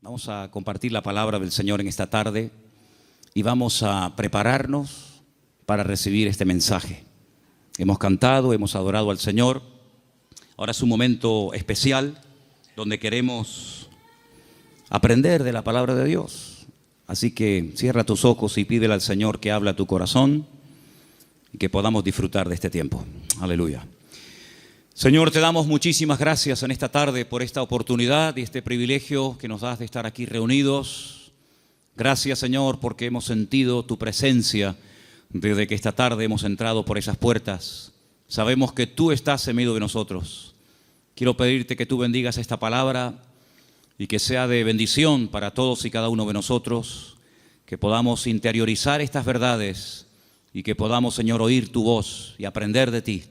Vamos a compartir la palabra del Señor en esta tarde y vamos a prepararnos para recibir este mensaje. Hemos cantado, hemos adorado al Señor. Ahora es un momento especial donde queremos aprender de la palabra de Dios. Así que cierra tus ojos y pídele al Señor que hable a tu corazón y que podamos disfrutar de este tiempo. Aleluya. Señor, te damos muchísimas gracias en esta tarde por esta oportunidad y este privilegio que nos das de estar aquí reunidos. Gracias, Señor, porque hemos sentido tu presencia desde que esta tarde hemos entrado por esas puertas. Sabemos que tú estás en medio de nosotros. Quiero pedirte que tú bendigas esta palabra y que sea de bendición para todos y cada uno de nosotros, que podamos interiorizar estas verdades y que podamos, Señor, oír tu voz y aprender de ti.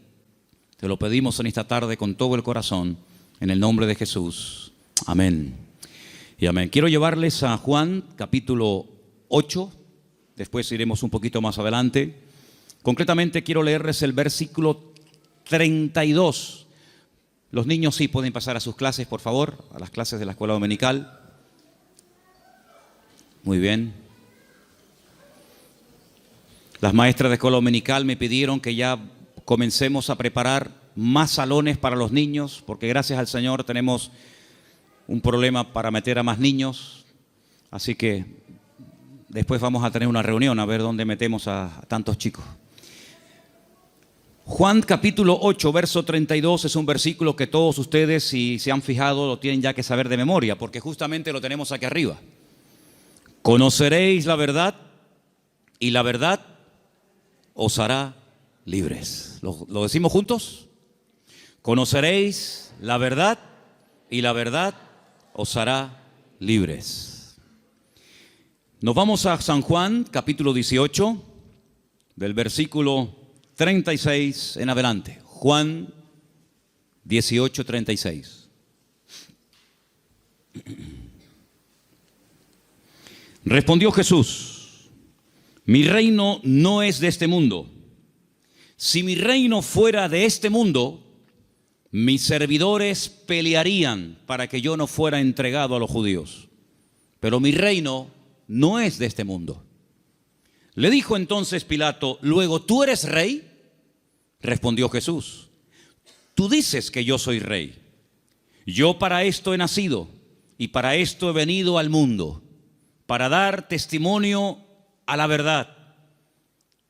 Te lo pedimos en esta tarde con todo el corazón, en el nombre de Jesús. Amén y amén. Quiero llevarles a Juan capítulo 8, después iremos un poquito más adelante. Concretamente quiero leerles el versículo 32. Los niños sí pueden pasar a sus clases, por favor, a las clases de la escuela dominical. Muy bien. Las maestras de escuela dominical me pidieron que ya comencemos a preparar más salones para los niños, porque gracias al Señor tenemos un problema para meter a más niños. Así que después vamos a tener una reunión a ver dónde metemos a tantos chicos. Juan capítulo 8, verso 32 es un versículo que todos ustedes, si se han fijado, lo tienen ya que saber de memoria, porque justamente lo tenemos aquí arriba. Conoceréis la verdad y la verdad os hará libres. ¿Lo decimos juntos? Conoceréis la verdad y la verdad os hará libres. Nos vamos a San Juan, capítulo 18, del versículo 36 en adelante. Juan 18, 36. Respondió Jesús: mi reino no es de este mundo. Si mi reino fuera de este mundo, mis servidores pelearían para que yo no fuera entregado a los judíos. Pero mi reino no es de este mundo. Le dijo entonces Pilato: ¿luego tú eres rey? Respondió Jesús: tú dices que yo soy rey. Yo para esto he nacido y para esto he venido al mundo, para dar testimonio a la verdad.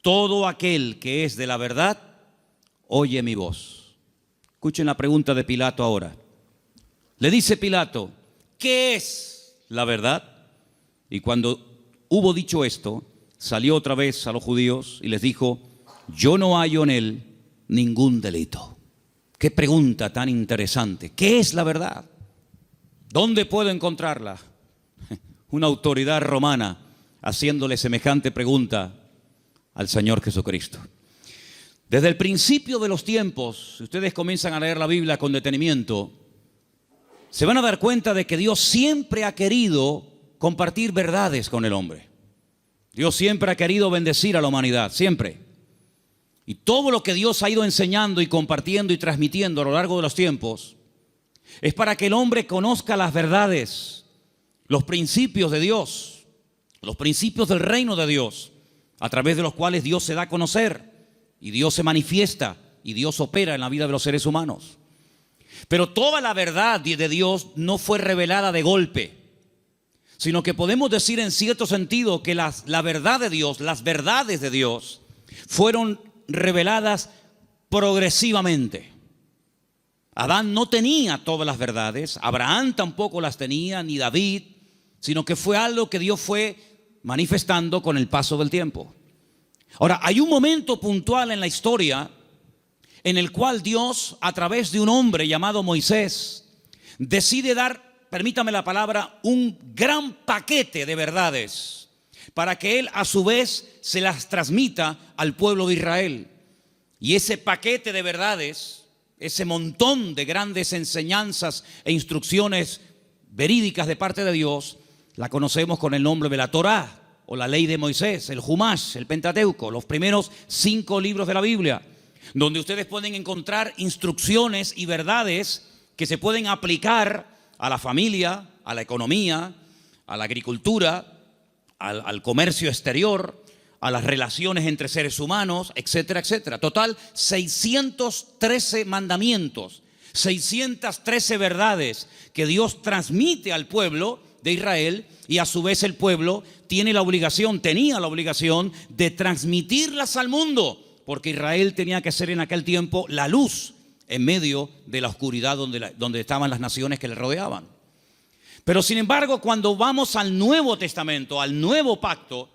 Todo aquel que es de la verdad, oye mi voz. Escuchen la pregunta de Pilato ahora. Le dice Pilato: ¿qué es la verdad? Y cuando hubo dicho esto, salió otra vez a los judíos y les dijo: yo no hallo en él ningún delito. Qué pregunta tan interesante. ¿Qué es la verdad? ¿Dónde puedo encontrarla? Una autoridad romana haciéndole semejante pregunta al Señor Jesucristo. Desde el principio de los tiempos, si ustedes comienzan a leer la Biblia con detenimiento, se van a dar cuenta de que Dios siempre ha querido compartir verdades con el hombre. Dios siempre ha querido bendecir a la humanidad, siempre. Y todo lo que Dios ha ido enseñando y compartiendo y transmitiendo a lo largo de los tiempos es para que el hombre conozca las verdades, los principios de Dios, los principios del reino de Dios, a través de los cuales Dios se da a conocer y Dios se manifiesta y Dios opera en la vida de los seres humanos. Pero toda la verdad de Dios no fue revelada de golpe, sino que podemos decir en cierto sentido que la verdad de Dios, las verdades de Dios, fueron reveladas progresivamente. Adán no tenía todas las verdades, Abraham tampoco las tenía, ni David, sino que fue algo que Dios fue manifestando con el paso del tiempo. Ahora, hay un momento puntual en la historia en el cual Dios, a través de un hombre llamado Moisés, decide dar, permítame la palabra, un gran paquete de verdades para que él a su vez se las transmita al pueblo de Israel. Y ese paquete de verdades, ese montón de grandes enseñanzas e instrucciones verídicas de parte de Dios, la conocemos con el nombre de la Torá, o la ley de Moisés, el Jumash, el Pentateuco, los primeros 5 libros de la Biblia. donde ustedes pueden encontrar instrucciones y verdades que se pueden aplicar a la familia, a la economía, a la agricultura, al comercio exterior, a las relaciones entre seres humanos, etcétera, etcétera. Total, 613 mandamientos, 613 verdades que Dios transmite al pueblo de Israel, y a su vez el pueblo tenía la obligación de transmitirlas al mundo, porque Israel tenía que ser en aquel tiempo la luz en medio de la oscuridad donde estaban las naciones que le rodeaban. Pero sin embargo, cuando vamos al Nuevo Testamento, al Nuevo Pacto,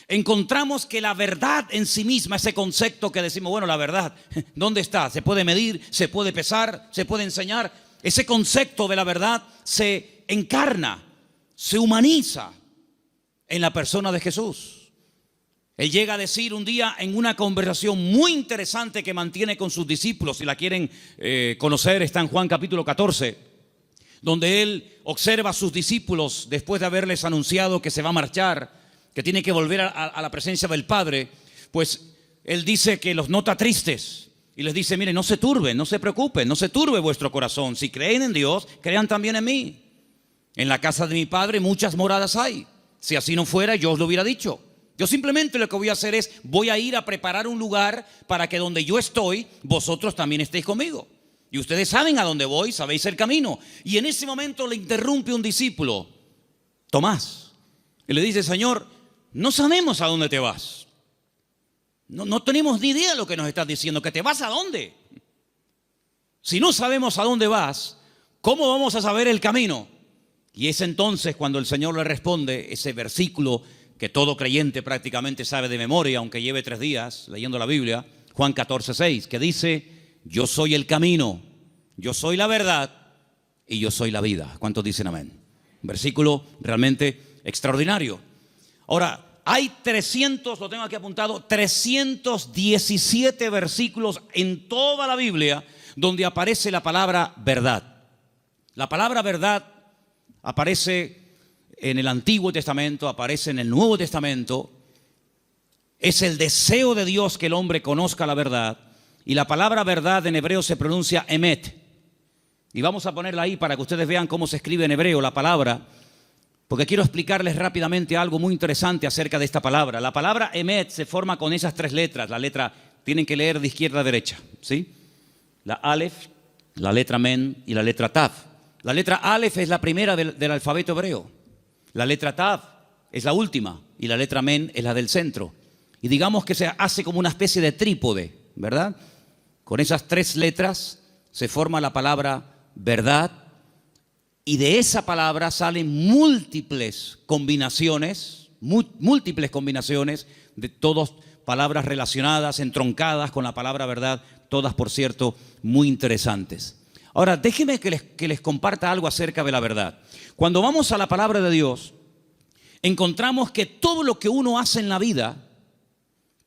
encontramos que la verdad en sí misma, ese concepto que decimos, bueno, la verdad, ¿dónde está? ¿Se puede medir? ¿Se puede pesar? ¿Se puede enseñar? Ese concepto de la verdad se encarna, se humaniza en la persona de Jesús. Él llega a decir un día en una conversación muy interesante que mantiene con sus discípulos, si la quieren conocer, está en Juan capítulo 14, donde él observa a sus discípulos después de haberles anunciado que se va a marchar, que tiene que volver a la presencia del Padre. Pues él dice que los nota tristes y les dice, miren, no se turben, no se preocupen, no se turbe vuestro corazón. Si creen en Dios, crean también en mí. En la casa de mi Padre muchas moradas hay. Si así no fuera, yo os lo hubiera dicho. Yo simplemente lo que voy a hacer es, voy a ir a preparar un lugar para que donde yo estoy, vosotros también estéis conmigo. Y ustedes saben a dónde voy, sabéis el camino. Y en ese momento le interrumpe un discípulo, Tomás, y le dice, Señor, no sabemos a dónde te vas. No tenemos ni idea de lo que nos estás diciendo. ¿Que te vas a dónde? Si no sabemos a dónde vas, ¿cómo vamos a saber el camino? Y es entonces cuando el Señor le responde ese versículo que todo creyente prácticamente sabe de memoria, aunque lleve 3 días leyendo la Biblia, Juan 14:6, que dice, yo soy el camino, yo soy la verdad y yo soy la vida. ¿Cuántos dicen amén? Un versículo realmente extraordinario. Ahora, hay 300, lo tengo aquí apuntado, 317 versículos en toda la Biblia donde aparece la palabra verdad. La palabra verdad aparece en el Antiguo Testamento, aparece en el Nuevo Testamento. Es el deseo de Dios que el hombre conozca la verdad. Y la palabra verdad en hebreo se pronuncia emet. Y vamos a ponerla ahí para que ustedes vean cómo se escribe en hebreo la palabra, porque quiero explicarles rápidamente algo muy interesante acerca de esta palabra. La palabra emet se forma con esas 3 letras. La letra, tienen que leer de izquierda a derecha, ¿sí? La alef, la letra men y la letra tav. La letra alef es la primera del alfabeto hebreo. La letra tav es la última y la letra men es la del centro. Y digamos que se hace como una especie de trípode, ¿verdad? Con esas 3 letras se forma la palabra verdad, y de esa palabra salen múltiples combinaciones de todas palabras relacionadas, entroncadas con la palabra verdad, todas, por cierto, muy interesantes. Ahora, déjenme que les comparta algo acerca de la verdad. Cuando vamos a la palabra de Dios, encontramos que todo lo que uno hace en la vida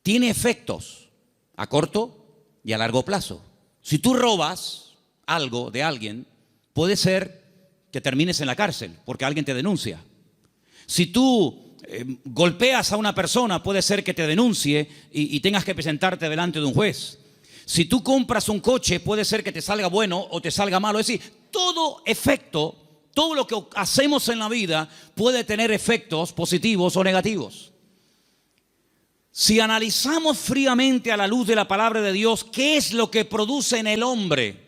tiene efectos a corto y a largo plazo. Si tú robas algo de alguien, puede ser que termines en la cárcel porque alguien te denuncia. Si tú golpeas a una persona, puede ser que te denuncie y tengas que presentarte delante de un juez. Si tú compras un coche, puede ser que te salga bueno o te salga malo. Es decir, todo efecto, todo lo que hacemos en la vida puede tener efectos positivos o negativos. Si analizamos fríamente a la luz de la palabra de Dios, ¿qué es lo que produce en el hombre?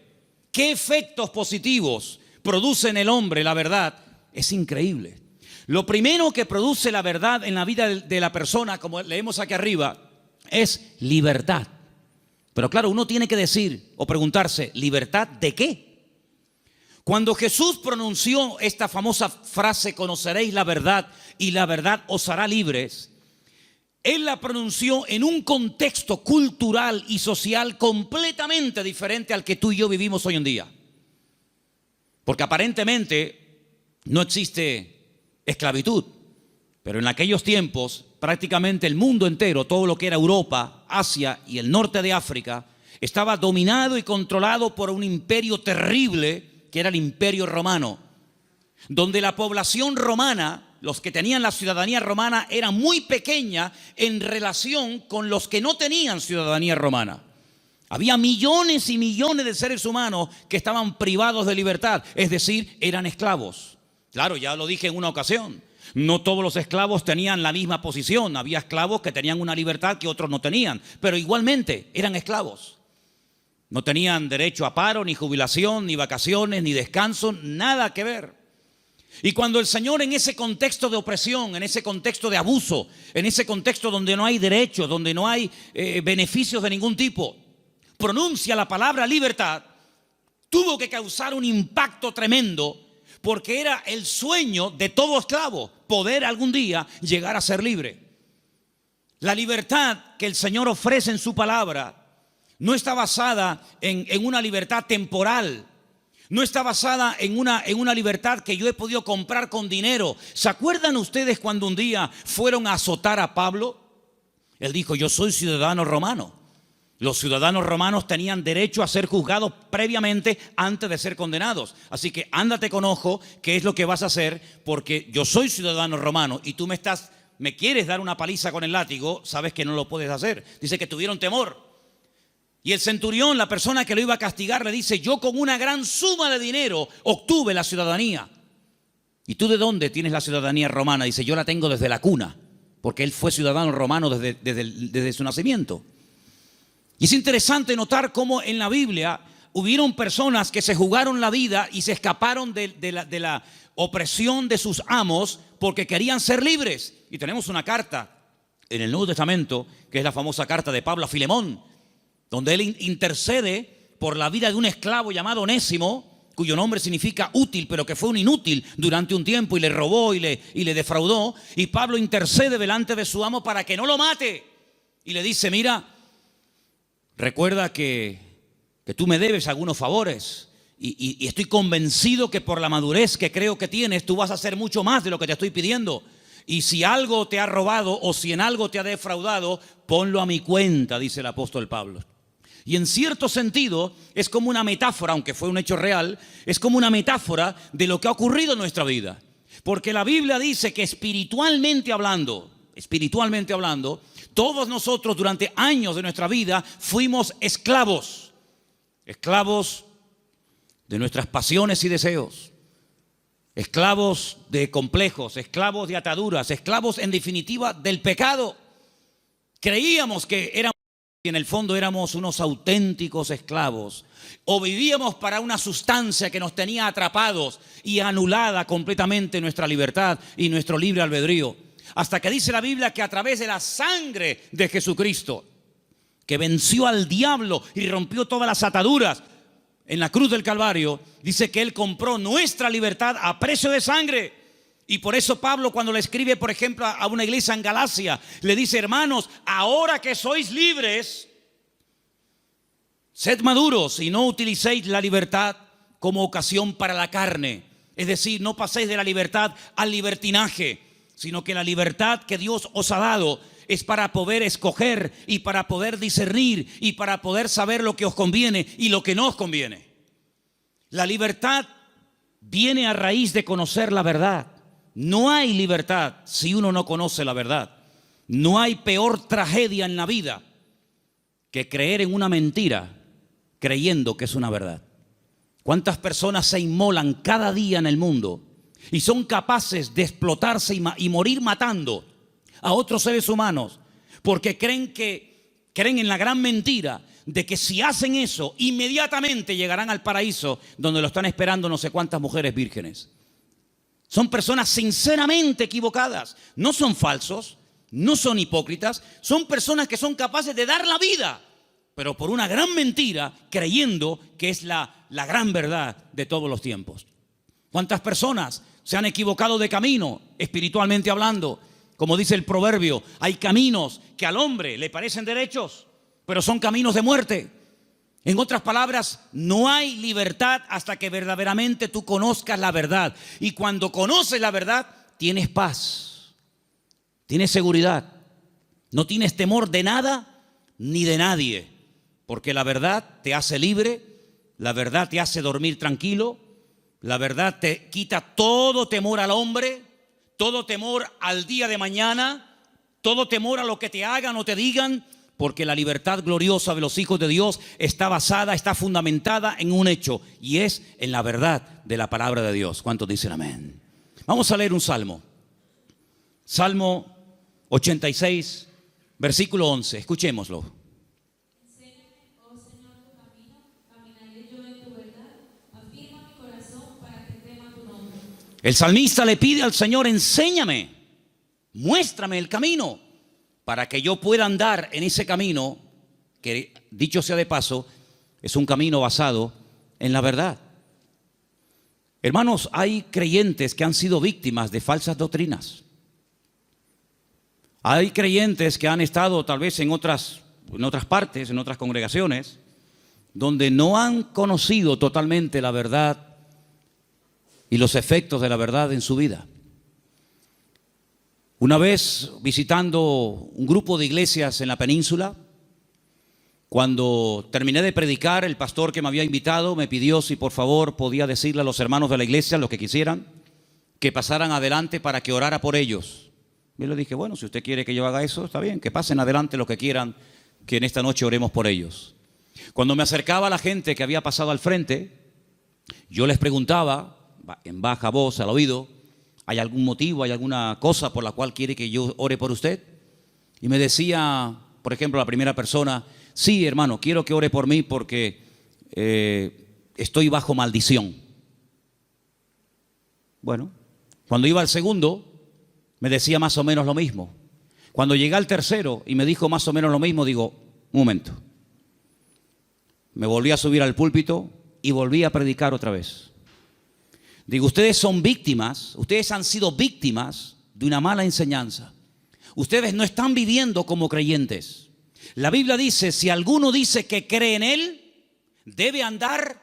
¿Qué efectos positivos produce en el hombre la verdad? Es increíble. Lo primero que produce la verdad en la vida de la persona, como leemos aquí arriba, es libertad. Pero claro, uno tiene que decir o preguntarse, ¿libertad de qué? Cuando Jesús pronunció esta famosa frase, conoceréis la verdad y la verdad os hará libres, Él la pronunció en un contexto cultural y social completamente diferente al que tú y yo vivimos hoy en día. Porque aparentemente no existe esclavitud, pero en aquellos tiempos prácticamente el mundo entero, todo lo que era Europa, Asia y el norte de África, estaba dominado y controlado por un imperio terrible que era el Imperio Romano, donde la población romana, los que tenían la ciudadanía romana, era muy pequeña en relación con los que no tenían ciudadanía romana. Había millones y millones de seres humanos que estaban privados de libertad, es decir, eran esclavos. Claro, ya lo dije en una ocasión, no todos los esclavos tenían la misma posición. Había esclavos que tenían una libertad que otros no tenían, pero igualmente eran esclavos. No tenían derecho a paro, ni jubilación, ni vacaciones, ni descanso, nada que ver. Y cuando el Señor, en ese contexto de opresión, en ese contexto de abuso, en ese contexto donde no hay derechos, donde no hay beneficios de ningún tipo, pronuncia la palabra libertad, tuvo que causar un impacto tremendo, porque era el sueño de todo esclavo, poder algún día llegar a ser libre. La libertad que el Señor ofrece en su palabra no está basada en una libertad temporal, no está basada en una libertad que yo he podido comprar con dinero. ¿Se acuerdan ustedes cuando un día fueron a azotar a Pablo? Él dijo: yo soy ciudadano romano. Los ciudadanos romanos tenían derecho a ser juzgados previamente antes de ser condenados. Así que ándate con ojo qué es lo que vas a hacer, porque yo soy ciudadano romano y tú me quieres dar una paliza con el látigo, sabes que no lo puedes hacer. Dice que tuvieron temor. Y el centurión, la persona que lo iba a castigar, le dice: yo con una gran suma de dinero obtuve la ciudadanía. ¿Y tú de dónde tienes la ciudadanía romana? Dice: yo la tengo desde la cuna, porque él fue ciudadano romano desde su nacimiento. Y es interesante notar cómo en la Biblia hubieron personas que se jugaron la vida y se escaparon de la opresión de sus amos porque querían ser libres. Y tenemos una carta en el Nuevo Testamento, que es la famosa carta de Pablo a Filemón, donde él intercede por la vida de un esclavo llamado Onésimo, cuyo nombre significa útil, pero que fue un inútil durante un tiempo y le robó y le defraudó. Y Pablo intercede delante de su amo para que no lo mate. Y le dice: mira, recuerda que tú me debes algunos favores y estoy convencido que por la madurez que creo que tienes, tú vas a hacer mucho más de lo que te estoy pidiendo. Y si algo te ha robado o si en algo te ha defraudado, ponlo a mi cuenta, dice el apóstol Pablo. Y en cierto sentido es como una metáfora, aunque fue un hecho real, es como una metáfora de lo que ha ocurrido en nuestra vida. Porque la Biblia dice que espiritualmente hablando, todos nosotros durante años de nuestra vida fuimos esclavos. Esclavos de nuestras pasiones y deseos. Esclavos de complejos, esclavos de ataduras, esclavos en definitiva del pecado. Creíamos que éramos, y en el fondo éramos unos auténticos esclavos. O vivíamos para una sustancia que nos tenía atrapados y anulada completamente nuestra libertad y nuestro libre albedrío. Hasta que dice la Biblia que a través de la sangre de Jesucristo, que venció al diablo y rompió todas las ataduras en la cruz del Calvario, dice que Él compró nuestra libertad a precio de sangre. Y por eso Pablo, cuando le escribe, por ejemplo, a una iglesia en Galacia, le dice: hermanos, ahora que sois libres, sed maduros y no utilicéis la libertad como ocasión para la carne. Es decir, no paséis de la libertad al libertinaje, sino que la libertad que Dios os ha dado es para poder escoger y para poder discernir y para poder saber lo que os conviene y lo que no os conviene. La libertad viene a raíz de conocer la verdad. No hay libertad si uno no conoce la verdad. No hay peor tragedia en la vida que creer en una mentira creyendo que es una verdad. ¿Cuántas personas se inmolan cada día en el mundo y son capaces de explotarse y morir matando a otros seres humanos porque creen en la gran mentira de que si hacen eso inmediatamente llegarán al paraíso donde lo están esperando no sé cuántas mujeres vírgenes? Son personas sinceramente equivocadas. No son falsos, no son hipócritas, son personas que son capaces de dar la vida, pero por una gran mentira, creyendo que es la gran verdad de todos los tiempos. ¿Cuántas personas se han equivocado de camino, espiritualmente hablando? Como dice el proverbio, hay caminos que al hombre le parecen derechos, pero son caminos de muerte. En otras palabras, no hay libertad hasta que verdaderamente tú conozcas la verdad. Y cuando conoces la verdad, tienes paz, tienes seguridad, no tienes temor de nada ni de nadie, porque la verdad te hace libre, la verdad te hace dormir tranquilo, la verdad te quita todo temor al hombre, todo temor al día de mañana, todo temor a lo que te hagan o te digan, porque la libertad gloriosa de los hijos de Dios está basada, está fundamentada en un hecho, y es en la verdad de la palabra de Dios. ¿Cuántos dicen amén? Vamos a leer un salmo. Salmo 86, versículo 11. Escuchémoslo. Enséñame, oh Señor, tu camino, caminaré yo en tu verdad. Afirma mi corazón para que tema tu nombre. El salmista le pide al Señor: enséñame, muéstrame el camino, para que yo pueda andar en ese camino, que dicho sea de paso, es un camino basado en la verdad. Hermanos, hay creyentes que han sido víctimas de falsas doctrinas. Hay creyentes que han estado tal vez en otras partes, en otras congregaciones, donde no han conocido totalmente la verdad y los efectos de la verdad en su vida. Una vez visitando un grupo de iglesias en la península, cuando terminé de predicar, el pastor que me había invitado me pidió si por favor podía decirle a los hermanos de la iglesia, los que quisieran, que pasaran adelante para que orara por ellos. Yo le dije: bueno, si usted quiere que yo haga eso, está bien, que pasen adelante los que quieran, que en esta noche oremos por ellos. Cuando me acercaba a la gente que había pasado al frente, yo les preguntaba en baja voz al oído: ¿hay algún motivo, hay alguna cosa por la cual quiere que yo ore por usted? Y me decía, por ejemplo, la primera persona: sí, hermano, quiero que ore por mí porque estoy bajo maldición. Bueno, cuando iba al segundo, me decía más o menos lo mismo. Cuando llegué al tercero y me dijo más o menos lo mismo, digo: un momento. Me volví a subir al púlpito y volví a predicar otra vez. Digo: ustedes son víctimas, ustedes han sido víctimas de una mala enseñanza. Ustedes no están viviendo como creyentes. La Biblia dice: si alguno dice que cree en Él, debe andar,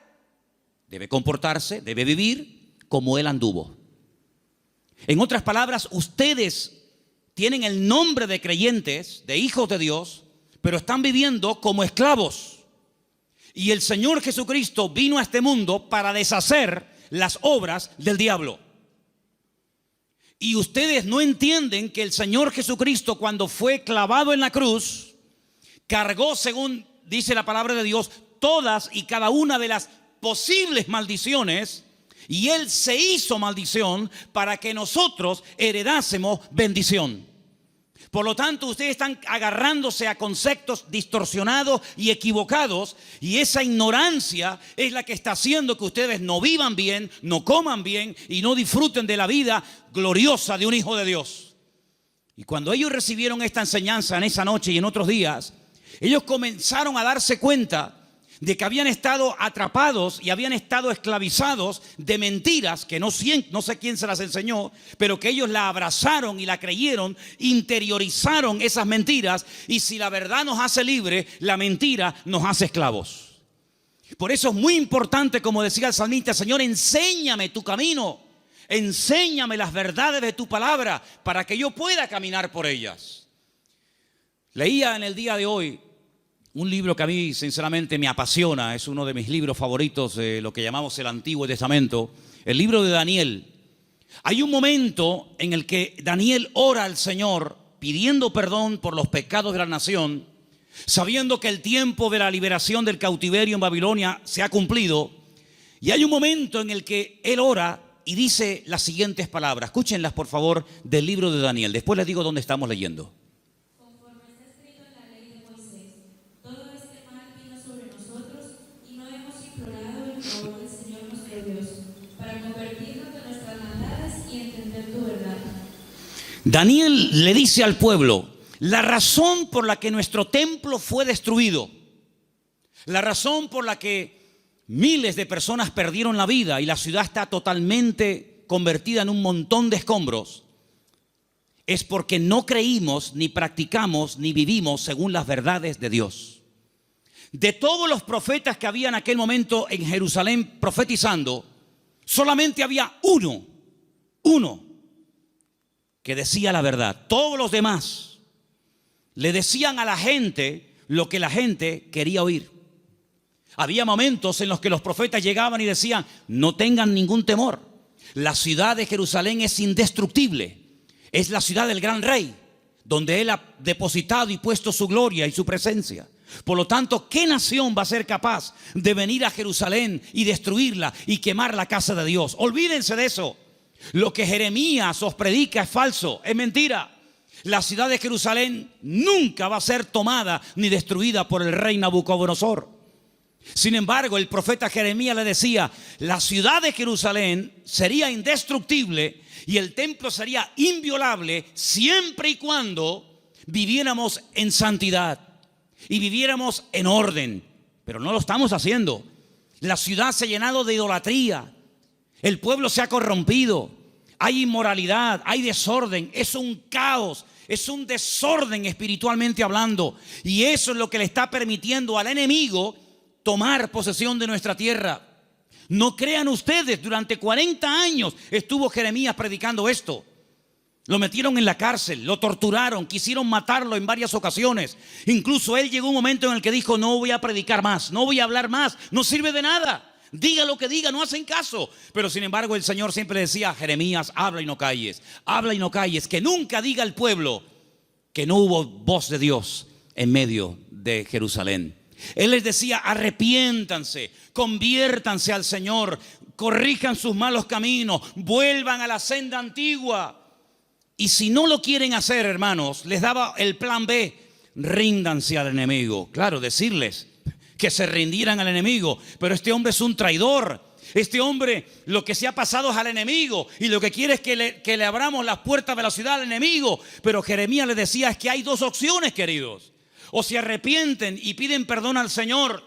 debe comportarse, debe vivir como Él anduvo. En otras palabras, ustedes tienen el nombre de creyentes, de hijos de Dios, pero están viviendo como esclavos. Y el Señor Jesucristo vino a este mundo para deshacer las obras del diablo. Y ustedes no entienden que el Señor Jesucristo, cuando fue clavado en la cruz, cargó, según dice la palabra de Dios, todas y cada una de las posibles maldiciones, y Él se hizo maldición para que nosotros heredásemos bendición. Por lo tanto, ustedes están agarrándose a conceptos distorsionados y equivocados, y esa ignorancia es la que está haciendo que ustedes no vivan bien, no coman bien y no disfruten de la vida gloriosa de un hijo de Dios. Y cuando ellos recibieron esta enseñanza en esa noche y en otros días, ellos comenzaron a darse cuenta de que habían estado atrapados y habían estado esclavizados de mentiras que no sé quién se las enseñó, pero que ellos la abrazaron y la creyeron, interiorizaron esas mentiras, y si la verdad nos hace libres, la mentira nos hace esclavos. Por eso es muy importante, como decía el salmista: Señor, enséñame tu camino, enséñame las verdades de tu palabra para que yo pueda caminar por ellas. Leía en el día de hoy un libro que a mí sinceramente me apasiona, es uno de mis libros favoritos de lo que llamamos el Antiguo Testamento, el libro de Daniel. Hay un momento en el que Daniel ora al Señor pidiendo perdón por los pecados de la nación, sabiendo que el tiempo de la liberación del cautiverio en Babilonia se ha cumplido. Y hay un momento en el que él ora y dice las siguientes palabras. Escúchenlas por favor del libro de Daniel, después les digo dónde estamos leyendo. Daniel le dice al pueblo: la razón por la que nuestro templo fue destruido, la razón por la que miles de personas perdieron la vida y la ciudad está totalmente convertida en un montón de escombros, es porque no creímos, ni practicamos, ni vivimos según las verdades de Dios. De todos los profetas que había en aquel momento en Jerusalén profetizando, solamente había uno que decía la verdad. Todos los demás le decían a la gente lo que la gente quería oír. Había momentos en los que los profetas llegaban y decían: no tengan ningún temor, la ciudad de Jerusalén es indestructible, es la ciudad del gran rey, donde Él ha depositado y puesto su gloria y su presencia. Por lo tanto, ¿qué nación va a ser capaz de venir a Jerusalén y destruirla y quemar la casa de Dios? Olvídense de eso. Lo que Jeremías os predica es falso, es mentira. La ciudad de Jerusalén nunca va a ser tomada ni destruida por el rey Nabucodonosor. Sin embargo, el profeta Jeremías le decía, la ciudad de Jerusalén sería indestructible y el templo sería inviolable siempre y cuando viviéramos en santidad y viviéramos en orden. Pero no lo estamos haciendo. La ciudad se ha llenado de idolatría. El pueblo se ha corrompido. Hay inmoralidad, hay desorden. Es un caos, es un desorden espiritualmente hablando. Y eso es lo que le está permitiendo al enemigo tomar posesión de nuestra tierra. No crean ustedes, durante 40 años estuvo Jeremías predicando esto. Lo metieron en la cárcel, lo torturaron, quisieron matarlo en varias ocasiones. Incluso él llegó un momento en el que dijo, no voy a predicar más, no voy a hablar más, no sirve de nada. Diga lo que diga, no hacen caso. Pero sin embargo el Señor siempre decía, Jeremías, habla y no calles, habla y no calles. Que nunca diga el pueblo que no hubo voz de Dios en medio de Jerusalén. Él les decía, arrepiéntanse, conviértanse al Señor, corrijan sus malos caminos, vuelvan a la senda antigua. Y si no lo quieren hacer, hermanos, les daba el plan B, ríndanse al enemigo. Claro, decirles que se rindieran al enemigo, pero este hombre es un traidor. Este hombre lo que se ha pasado es al enemigo y lo que quiere es que le abramos las puertas de la ciudad al enemigo. Pero Jeremías le decía, es que hay dos opciones, queridos. O se arrepienten y piden perdón al Señor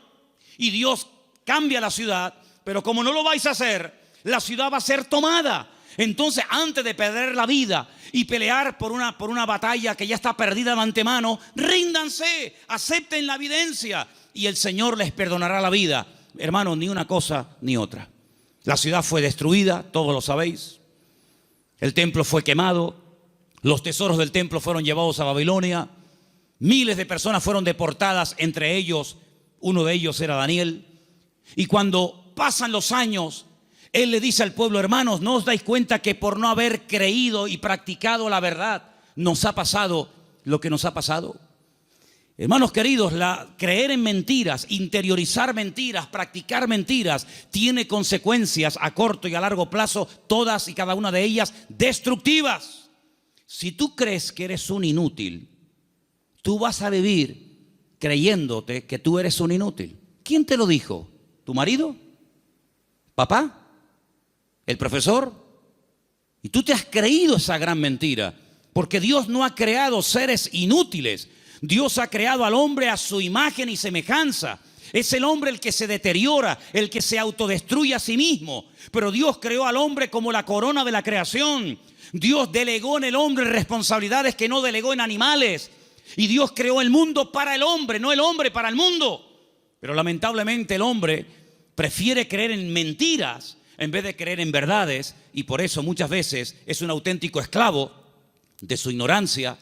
y Dios cambia la ciudad, pero como no lo vais a hacer, la ciudad va a ser tomada. Entonces, antes de perder la vida y pelear por una batalla que ya está perdida de antemano, ríndanse, acepten la evidencia y el Señor les perdonará la vida. Hermanos, ni una cosa ni otra. La ciudad fue destruida, todos lo sabéis. El templo fue quemado, los tesoros del templo fueron llevados a Babilonia. Miles de personas fueron deportadas, entre ellos, uno de ellos era Daniel. Y cuando pasan los años, él le dice al pueblo, hermanos, ¿no os dais cuenta que por no haber creído y practicado la verdad, nos ha pasado lo que nos ha pasado? Hermanos queridos, creer en mentiras, interiorizar mentiras, practicar mentiras, tiene consecuencias a corto y a largo plazo, todas y cada una de ellas destructivas. Si tú crees que eres un inútil, tú vas a vivir creyéndote que tú eres un inútil. ¿Quién te lo dijo? ¿Tu marido? ¿Papá? ¿El profesor? Y tú te has creído esa gran mentira, porque Dios no ha creado seres inútiles. Dios ha creado al hombre a su imagen y semejanza. Es el hombre el que se deteriora, el que se autodestruye a sí mismo. Pero Dios creó al hombre como la corona de la creación. Dios delegó en el hombre responsabilidades que no delegó en animales. Y Dios creó el mundo para el hombre, no el hombre para el mundo. Pero lamentablemente el hombre prefiere creer en mentiras en vez de creer en verdades. Y por eso muchas veces es un auténtico esclavo de su ignorancia,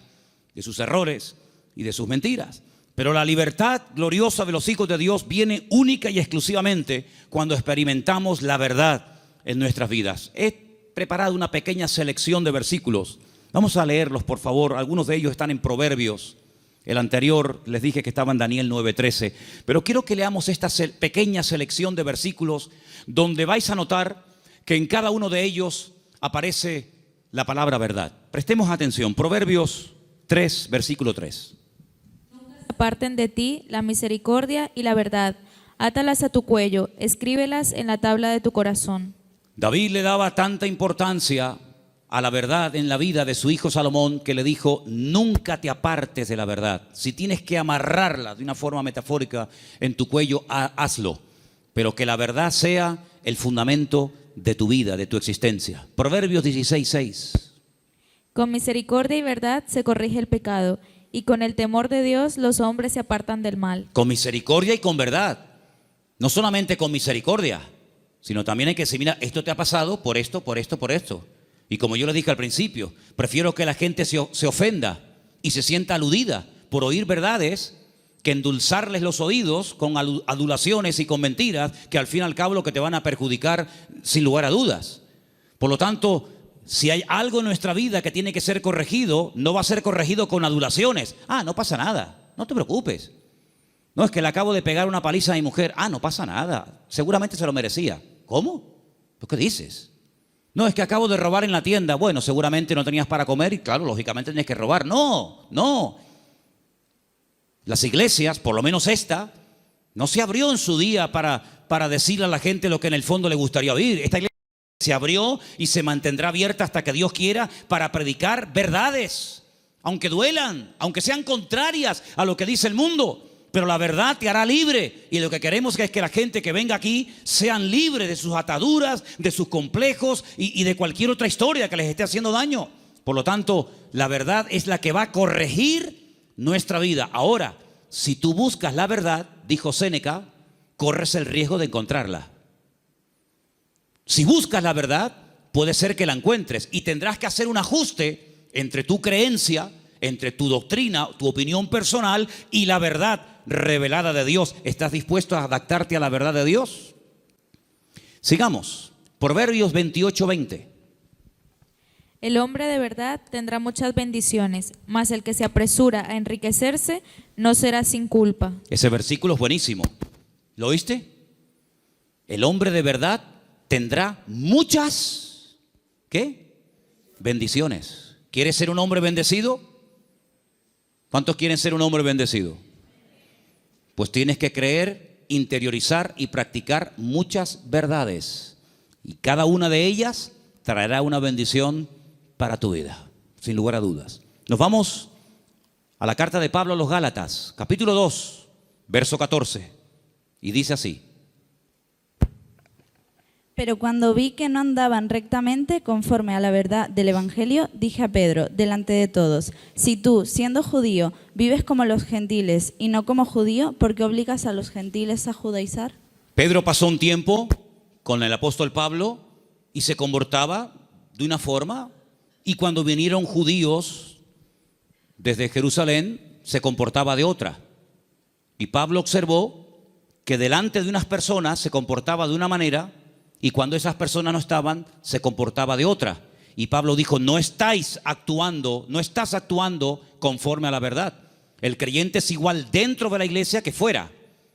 de sus errores y de sus mentiras. Pero la libertad gloriosa de los hijos de Dios viene única y exclusivamente cuando experimentamos la verdad en nuestras vidas. He preparado una pequeña selección de versículos. Vamos a leerlos, por favor. Algunos de ellos están en Proverbios. El anterior les dije que estaba en Daniel 9:13. Pero quiero que leamos esta pequeña selección de versículos donde vais a notar que en cada uno de ellos aparece la palabra verdad. Prestemos atención. Proverbios 3, versículo 3. Aparten de ti la misericordia y la verdad. Átalas a tu cuello, escríbelas en la tabla de tu corazón. David le daba tanta importancia a la verdad en la vida de su hijo Salomón que le dijo, nunca te apartes de la verdad. Si tienes que amarrarla de una forma metafórica en tu cuello, hazlo. Pero que la verdad sea el fundamento de tu vida, de tu existencia. Proverbios 16:6. Con misericordia y verdad se corrige el pecado, y con el temor de Dios los hombres se apartan del mal. Con misericordia y con verdad. No solamente con misericordia, sino también hay que decir, mira, esto te ha pasado por esto, por esto, por esto. Y como yo le dije al principio, prefiero que la gente se ofenda y se sienta aludida por oír verdades que endulzarles los oídos con adulaciones y con mentiras que al fin y al cabo lo que te van a perjudicar sin lugar a dudas. Por lo tanto, si hay algo en nuestra vida que tiene que ser corregido, no va a ser corregido con adulaciones. No pasa nada, no te preocupes. No, es que le acabo de pegar una paliza a mi mujer. No pasa nada, seguramente se lo merecía. ¿Cómo? ¿Tú qué dices? No, es que acabo de robar en la tienda. Bueno, seguramente no tenías para comer y claro, lógicamente tenías que robar. No. Las iglesias, por lo menos esta, no se abrió en su día para decirle a la gente lo que en el fondo le gustaría oír. Esta iglesia se abrió y se mantendrá abierta hasta que Dios quiera para predicar verdades, aunque duelan, aunque sean contrarias a lo que dice el mundo. Pero la verdad te hará libre y lo que queremos es que la gente que venga aquí sean libres de sus ataduras, de sus complejos y de cualquier otra historia que les esté haciendo daño. Por lo tanto, la verdad es la que va a corregir nuestra vida. Ahora, si tú buscas la verdad, dijo Séneca, corres el riesgo de encontrarla. Si buscas la verdad, puede ser que la encuentres y tendrás que hacer un ajuste entre tu creencia, entre tu doctrina, tu opinión personal y la verdad revelada de Dios. ¿Estás dispuesto a adaptarte a la verdad de Dios? Sigamos. Proverbios 28:20. El hombre de verdad tendrá muchas bendiciones, mas el que se apresura a enriquecerse no será sin culpa. Ese versículo es buenísimo. ¿Lo oíste? El hombre de verdad tendrá muchas, ¿qué? Bendiciones. ¿Quieres ser un hombre bendecido? ¿Cuántos quieren ser un hombre bendecido? Pues tienes que creer, interiorizar y practicar muchas verdades. Y cada una de ellas traerá una bendición para tu vida, sin lugar a dudas. Nos vamos a la carta de Pablo a los Gálatas, capítulo 2, verso 14. Y dice así. Pero cuando vi que no andaban rectamente conforme a la verdad del Evangelio, dije a Pedro, delante de todos, si tú, siendo judío, vives como los gentiles y no como judío, ¿por qué obligas a los gentiles a judaizar? Pedro pasó un tiempo con el apóstol Pablo y se comportaba de una forma, y cuando vinieron judíos desde Jerusalén, se comportaba de otra. Y Pablo observó que delante de unas personas se comportaba de una manera, y cuando esas personas no estaban, se comportaba de otra. Y Pablo dijo, no estás actuando conforme a la verdad. El creyente es igual dentro de la iglesia que fuera.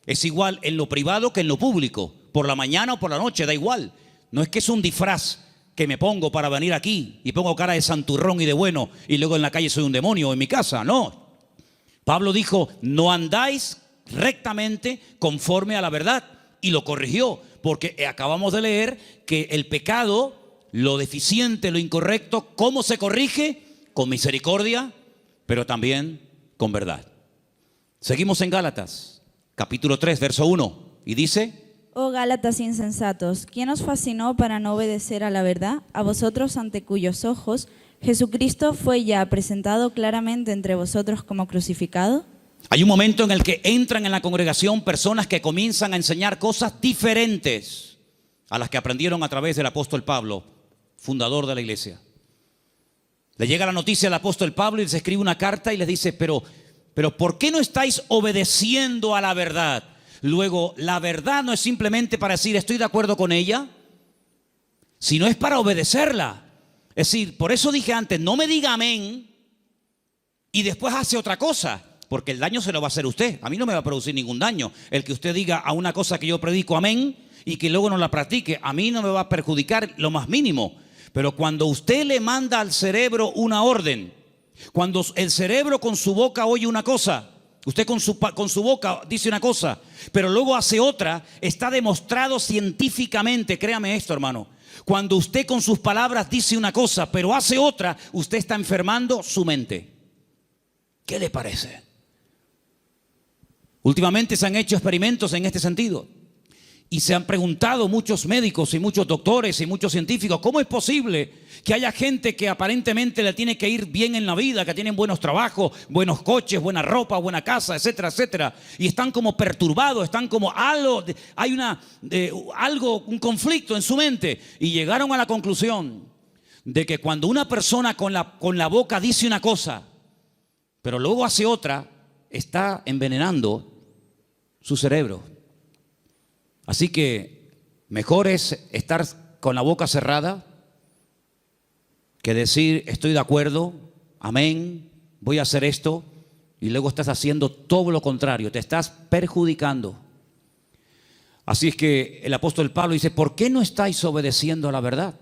Es igual en lo privado que en lo público. Por la mañana o por la noche, da igual. No es que es un disfraz que me pongo para venir aquí y pongo cara de santurrón y de bueno y luego en la calle soy un demonio o en mi casa. No. Pablo dijo, no andáis rectamente conforme a la verdad. Y lo corrigió. Porque acabamos de leer que el pecado, lo deficiente, lo incorrecto, ¿cómo se corrige? Con misericordia, pero también con verdad. Seguimos en Gálatas, capítulo 3, verso 1. Y dice: Oh Gálatas insensatos, ¿quién os fascinó para no obedecer a la verdad? A vosotros ante cuyos ojos Jesucristo fue ya presentado claramente entre vosotros como crucificado. Hay un momento en el que entran en la congregación personas que comienzan a enseñar cosas diferentes a las que aprendieron a través del apóstol Pablo, fundador de la iglesia. Le llega la noticia al apóstol Pablo y les escribe una carta y les dice, pero ¿por qué no estáis obedeciendo a la verdad? Luego, la verdad no es simplemente para decir estoy de acuerdo con ella, sino es para obedecerla. Es decir, por eso dije antes, no me diga amén y después hace otra cosa. Porque el daño se lo va a hacer usted. A mí no me va a producir ningún daño. El que usted diga a una cosa que yo predico amén y que luego no la practique, a mí no me va a perjudicar lo más mínimo. Pero cuando usted le manda al cerebro una orden, cuando el cerebro con su boca oye una cosa, usted con su boca dice una cosa, pero luego hace otra, está demostrado científicamente, créame esto, hermano. Cuando usted con sus palabras dice una cosa, pero hace otra, usted está enfermando su mente. ¿Qué le parece? Últimamente se han hecho experimentos en este sentido y se han preguntado muchos médicos y muchos doctores y muchos científicos ¿cómo es posible que haya gente que aparentemente le tiene que ir bien en la vida, que tienen buenos trabajos, buenos coches, buena ropa, buena casa, etcétera, etcétera, y están como perturbados, están como hay un conflicto en su mente? Y llegaron a la conclusión de que cuando una persona con la boca dice una cosa pero luego hace otra, está envenenando su cerebro. Así que mejor es estar con la boca cerrada que decir estoy de acuerdo, amén, voy a hacer esto, y luego estás haciendo todo lo contrario, te estás perjudicando. Así es que el apóstol Pablo dice, ¿por qué no estáis obedeciendo a la verdad?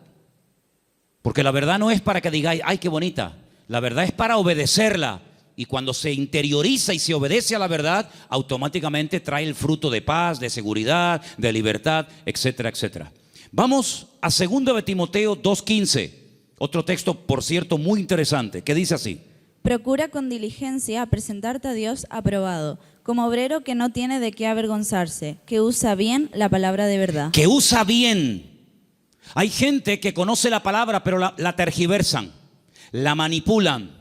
Porque la verdad no es para que digáis, ay, qué bonita. La verdad es para obedecerla. Y cuando se interioriza y se obedece a la verdad, automáticamente trae el fruto de paz, de seguridad, de libertad, etcétera, etcétera. Vamos a 2 de Timoteo 2:15. Otro texto, por cierto, muy interesante, que dice así. Procura con diligencia presentarte a Dios aprobado, como obrero que no tiene de qué avergonzarse, que usa bien la palabra de verdad. Que usa bien. Hay gente que conoce la palabra, pero la tergiversan, la manipulan,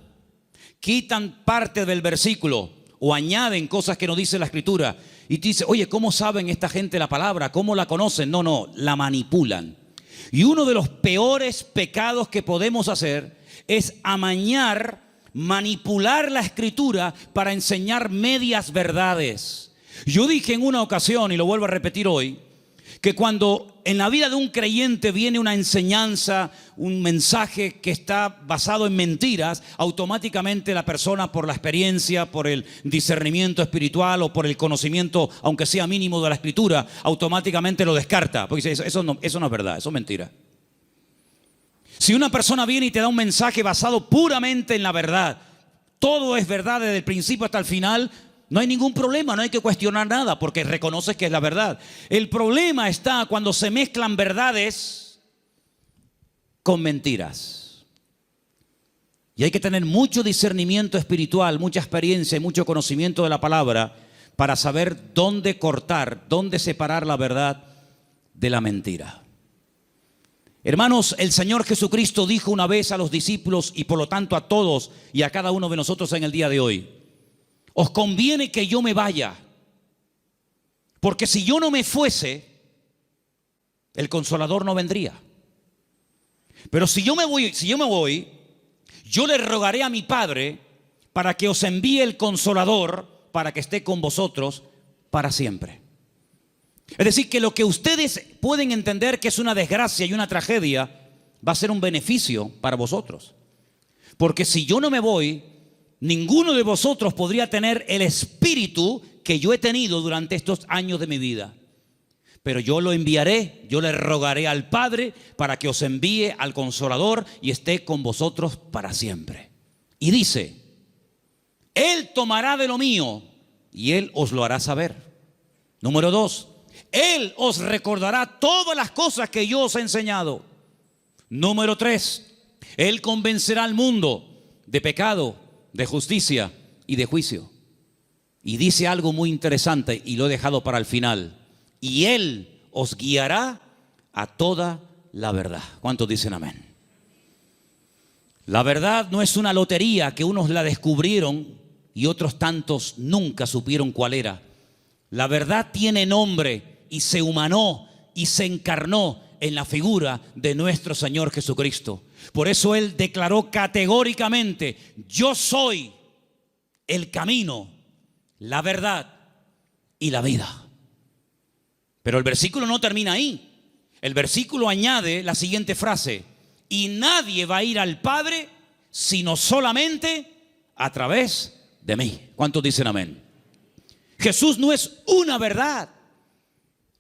quitan parte del versículo o añaden cosas que no dice la Escritura. Y te dice, oye, ¿cómo saben esta gente la palabra? ¿Cómo la conocen? No, la manipulan. Y uno de los peores pecados que podemos hacer es amañar, manipular la Escritura para enseñar medias verdades. Yo dije en una ocasión, y lo vuelvo a repetir hoy, que cuando en la vida de un creyente viene una enseñanza, un mensaje que está basado en mentiras, automáticamente la persona, por la experiencia, por el discernimiento espiritual o por el conocimiento, aunque sea mínimo, de la Escritura, automáticamente lo descarta, porque dice, eso no es verdad, eso es mentira. Si una persona viene y te da un mensaje basado puramente en la verdad, todo es verdad desde el principio hasta el final, no hay ningún problema, no hay que cuestionar nada porque reconoces que es la verdad. El problema está cuando se mezclan verdades con mentiras. Y hay que tener mucho discernimiento espiritual, mucha experiencia y mucho conocimiento de la palabra para saber dónde cortar, dónde separar la verdad de la mentira. Hermanos, el Señor Jesucristo dijo una vez a los discípulos y por lo tanto a todos y a cada uno de nosotros en el día de hoy: os conviene que yo me vaya, porque si yo no me fuese, el Consolador no vendría. Pero si yo me voy, yo le rogaré a mi Padre para que os envíe el Consolador para que esté con vosotros para siempre. Es decir, que lo que ustedes pueden entender que es una desgracia y una tragedia, va a ser un beneficio para vosotros. Porque si yo no me voy, ninguno de vosotros podría tener el espíritu que yo he tenido durante estos años de mi vida. Pero yo lo enviaré, yo le rogaré al Padre para que os envíe al Consolador y esté con vosotros para siempre. Y dice, Él tomará de lo mío y Él os lo hará saber. Número 2, Él os recordará todas las cosas que yo os he enseñado. Número 3, Él convencerá al mundo de pecado, de justicia y de juicio. Y dice algo muy interesante y lo he dejado para el final. Y Él os guiará a toda la verdad. ¿Cuántos dicen amén? La verdad no es una lotería que unos la descubrieron y otros tantos nunca supieron cuál era. La verdad tiene nombre y se humanó y se encarnó en la figura de nuestro Señor Jesucristo. Por eso Él declaró categóricamente: yo soy el camino, la verdad y la vida. Pero el versículo no termina ahí. El versículo añade la siguiente frase: y nadie va a ir al Padre sino solamente a través de mí. ¿Cuántos dicen amén? Jesús no es una verdad.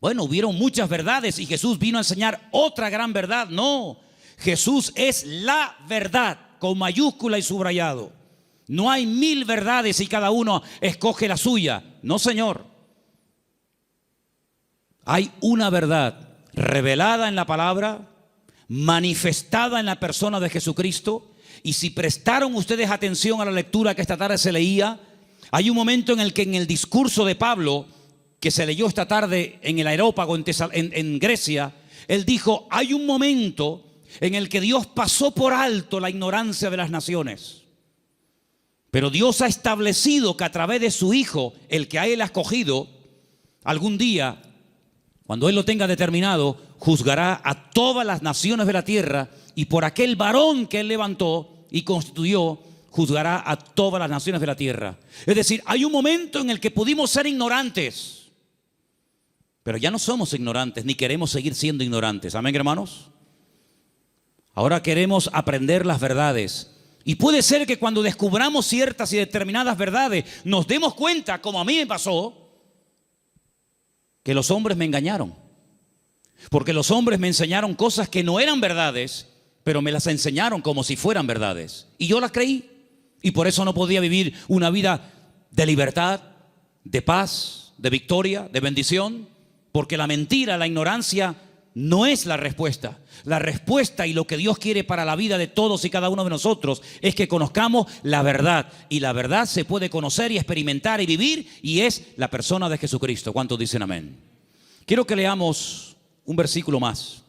Bueno, hubieron muchas verdades y Jesús vino a enseñar otra gran verdad. No, Jesús es la verdad, con mayúscula y subrayado. No hay 1000 verdades y cada uno escoge la suya. No, Señor. Hay una verdad revelada en la palabra, manifestada en la persona de Jesucristo. Y si prestaron ustedes atención a la lectura que esta tarde se leía, hay un momento en el que en el discurso de Pablo, que se leyó esta tarde en el Areópago en Grecia, él dijo: hay un momento en el que Dios pasó por alto la ignorancia de las naciones. Pero Dios ha establecido que a través de su Hijo, el que a Él ha escogido, algún día, cuando Él lo tenga determinado, juzgará a todas las naciones de la tierra, y por aquel varón que Él levantó y constituyó, juzgará a todas las naciones de la tierra. Es decir, hay un momento en el que pudimos ser ignorantes, pero ya no somos ignorantes, ni queremos seguir siendo ignorantes. Amén, hermanos. Ahora queremos aprender las verdades. Y puede ser que cuando descubramos ciertas y determinadas verdades, nos demos cuenta, como a mí me pasó, que los hombres me engañaron. Porque los hombres me enseñaron cosas que no eran verdades, pero me las enseñaron como si fueran verdades. Y yo las creí. Y por eso no podía vivir una vida de libertad, de paz, de victoria, de bendición. Porque la mentira, la ignorancia no es la respuesta. La respuesta y lo que Dios quiere para la vida de todos y cada uno de nosotros es que conozcamos la verdad. Y la verdad se puede conocer y experimentar y vivir, y es la persona de Jesucristo. ¿Cuántos dicen amén? Quiero que leamos un versículo más.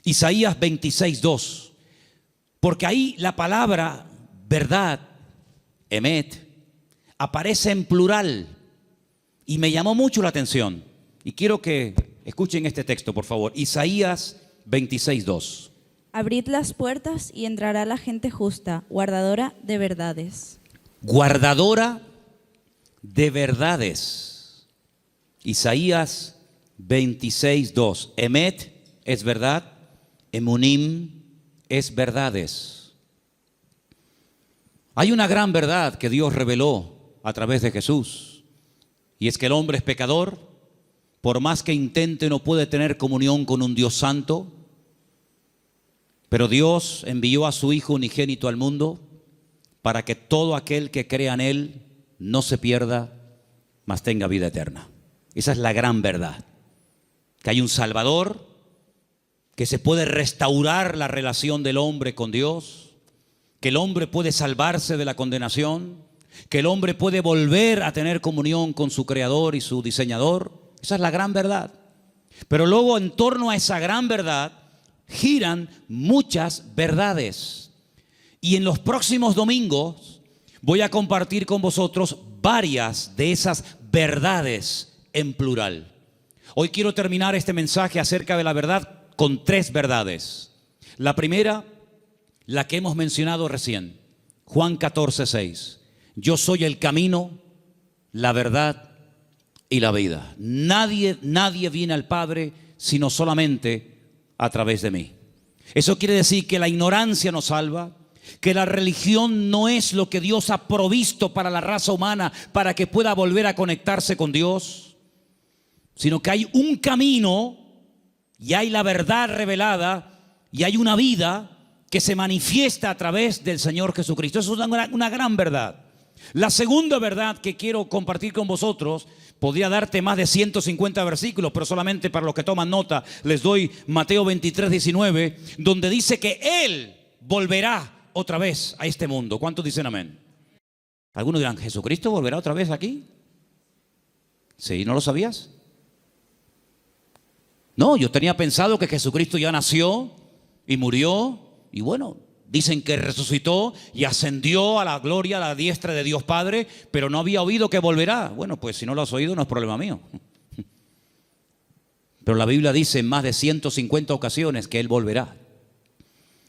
Isaías 26:2. Porque ahí la palabra verdad, emet, aparece en plural. Y me llamó mucho la atención. Y quiero que escuchen este texto, por favor. Isaías 26:2. Abrid las puertas y entrará la gente justa, guardadora de verdades. Guardadora de verdades. Isaías 26:2. Emet es verdad, emunim es verdades. Hay una gran verdad que Dios reveló a través de Jesús, y es que el hombre es pecador. Por más que intente, no puede tener comunión con un Dios santo. Pero Dios envió a su Hijo unigénito al mundo para que todo aquel que crea en Él no se pierda, mas tenga vida eterna. Esa es la gran verdad. Que hay un Salvador, que se puede restaurar la relación del hombre con Dios, que el hombre puede salvarse de la condenación, que el hombre puede volver a tener comunión con su Creador y su Diseñador. Esa es la gran verdad. Pero luego, en torno a esa gran verdad giran muchas verdades. Y en los próximos domingos voy a compartir con vosotros varias de esas verdades en plural. Hoy quiero terminar este mensaje acerca de la verdad con 3 verdades. La primera, la que hemos mencionado recién, Juan 14:6. Yo soy el camino, la verdad y la vida. Nadie viene al Padre sino solamente a través de mí. Eso quiere decir que la ignorancia nos salva, que la religión no es lo que Dios ha provisto para la raza humana para que pueda volver a conectarse con Dios, sino que hay un camino y hay la verdad revelada y hay una vida que se manifiesta a través del Señor Jesucristo. Eso es una gran verdad. La segunda verdad que quiero compartir con vosotros, podría darte más de 150 versículos, pero solamente para los que toman nota les doy Mateo 23:19, donde dice que Él volverá otra vez a este mundo. ¿Cuántos dicen amén? Algunos dirán, ¿Jesucristo volverá otra vez aquí? Sí, ¿no lo sabías? No, yo tenía pensado que Jesucristo ya nació y murió y bueno, dicen que resucitó y ascendió a la gloria, a la diestra de Dios Padre, pero no había oído que volverá. Bueno, pues si no lo has oído no es problema mío. Pero la Biblia dice en más de 150 ocasiones que Él volverá.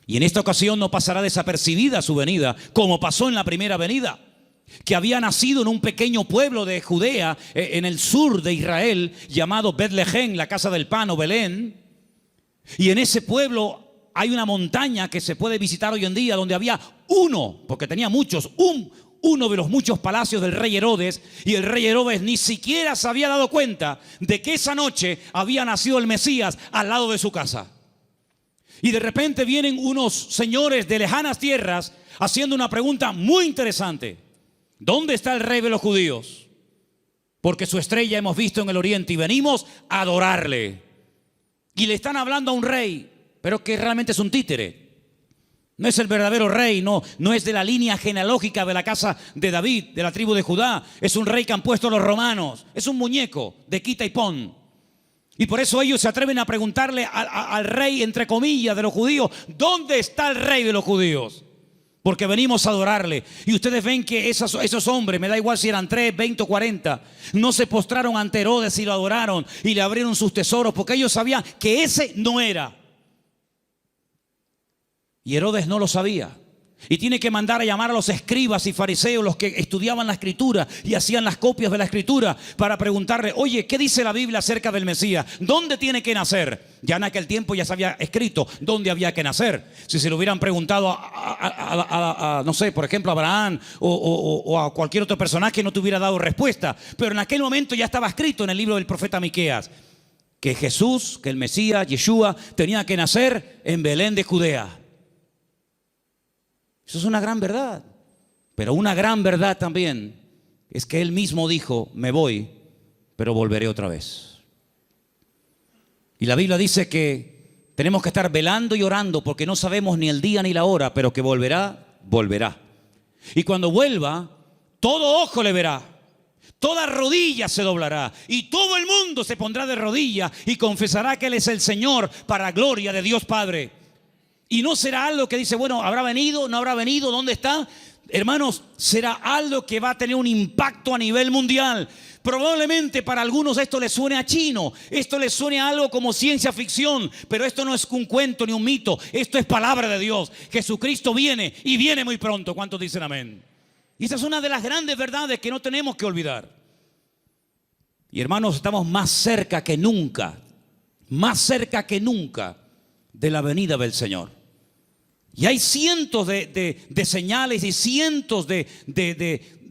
Y en esta ocasión no pasará desapercibida su venida, como pasó en la primera venida, que había nacido en un pequeño pueblo de Judea, en el sur de Israel, llamado Betlehem, la casa del pan o Belén. Y en ese pueblo hay una montaña que se puede visitar hoy en día, donde había uno, porque tenía muchos, uno de los muchos palacios del rey Herodes, y el rey Herodes ni siquiera se había dado cuenta de que esa noche había nacido el Mesías al lado de su casa. Y de repente vienen unos señores de lejanas tierras haciendo una pregunta muy interesante. ¿Dónde está el rey de los judíos? Porque su estrella hemos visto en el oriente y venimos a adorarle. Y le están hablando a un rey, pero que realmente es un títere. No es el verdadero rey, no es de la línea genealógica de la casa de David, de la tribu de Judá. Es un rey que han puesto los romanos. Es un muñeco de quita y pon. Y por eso ellos se atreven a preguntarle al rey, entre comillas, de los judíos, ¿dónde está el rey de los judíos? Porque venimos a adorarle. Y ustedes ven que esos hombres, me da igual si eran 3, 20 o 40, no se postraron ante Herodes y lo adoraron y le abrieron sus tesoros, porque ellos sabían que ese no era. Y Herodes no lo sabía. Y tiene que mandar a llamar a los escribas y fariseos, los que estudiaban la Escritura y hacían las copias de la Escritura, para preguntarle, oye, ¿qué dice la Biblia acerca del Mesías? ¿Dónde tiene que nacer? Ya en aquel tiempo ya se había escrito dónde había que nacer. Si se lo hubieran preguntado no sé, por ejemplo, a Abraham o a cualquier otro personaje, no te hubiera dado respuesta. Pero en aquel momento ya estaba escrito en el libro del profeta Miqueas que Jesús, que el Mesías, Yeshua, tenía que nacer en Belén de Judea. Eso es una gran verdad. Pero una gran verdad también es que Él mismo dijo, me voy, pero volveré otra vez. Y la Biblia dice que tenemos que estar velando y orando porque no sabemos ni el día ni la hora, pero que volverá, volverá. Y cuando vuelva, todo ojo le verá, toda rodilla se doblará y todo el mundo se pondrá de rodillas y confesará que Él es el Señor para gloria de Dios Padre. Y no será algo que dice, bueno, ¿habrá venido? ¿No habrá venido? ¿Dónde está? Hermanos, será algo que va a tener un impacto a nivel mundial. Probablemente para algunos esto les suene a chino, esto les suene a algo como ciencia ficción, pero esto no es un cuento ni un mito, esto es palabra de Dios. Jesucristo viene y viene muy pronto. ¿Cuántos dicen amén? Y esa es una de las grandes verdades que no tenemos que olvidar. Y hermanos, estamos más cerca que nunca de la venida del Señor. Y hay cientos de señales y cientos de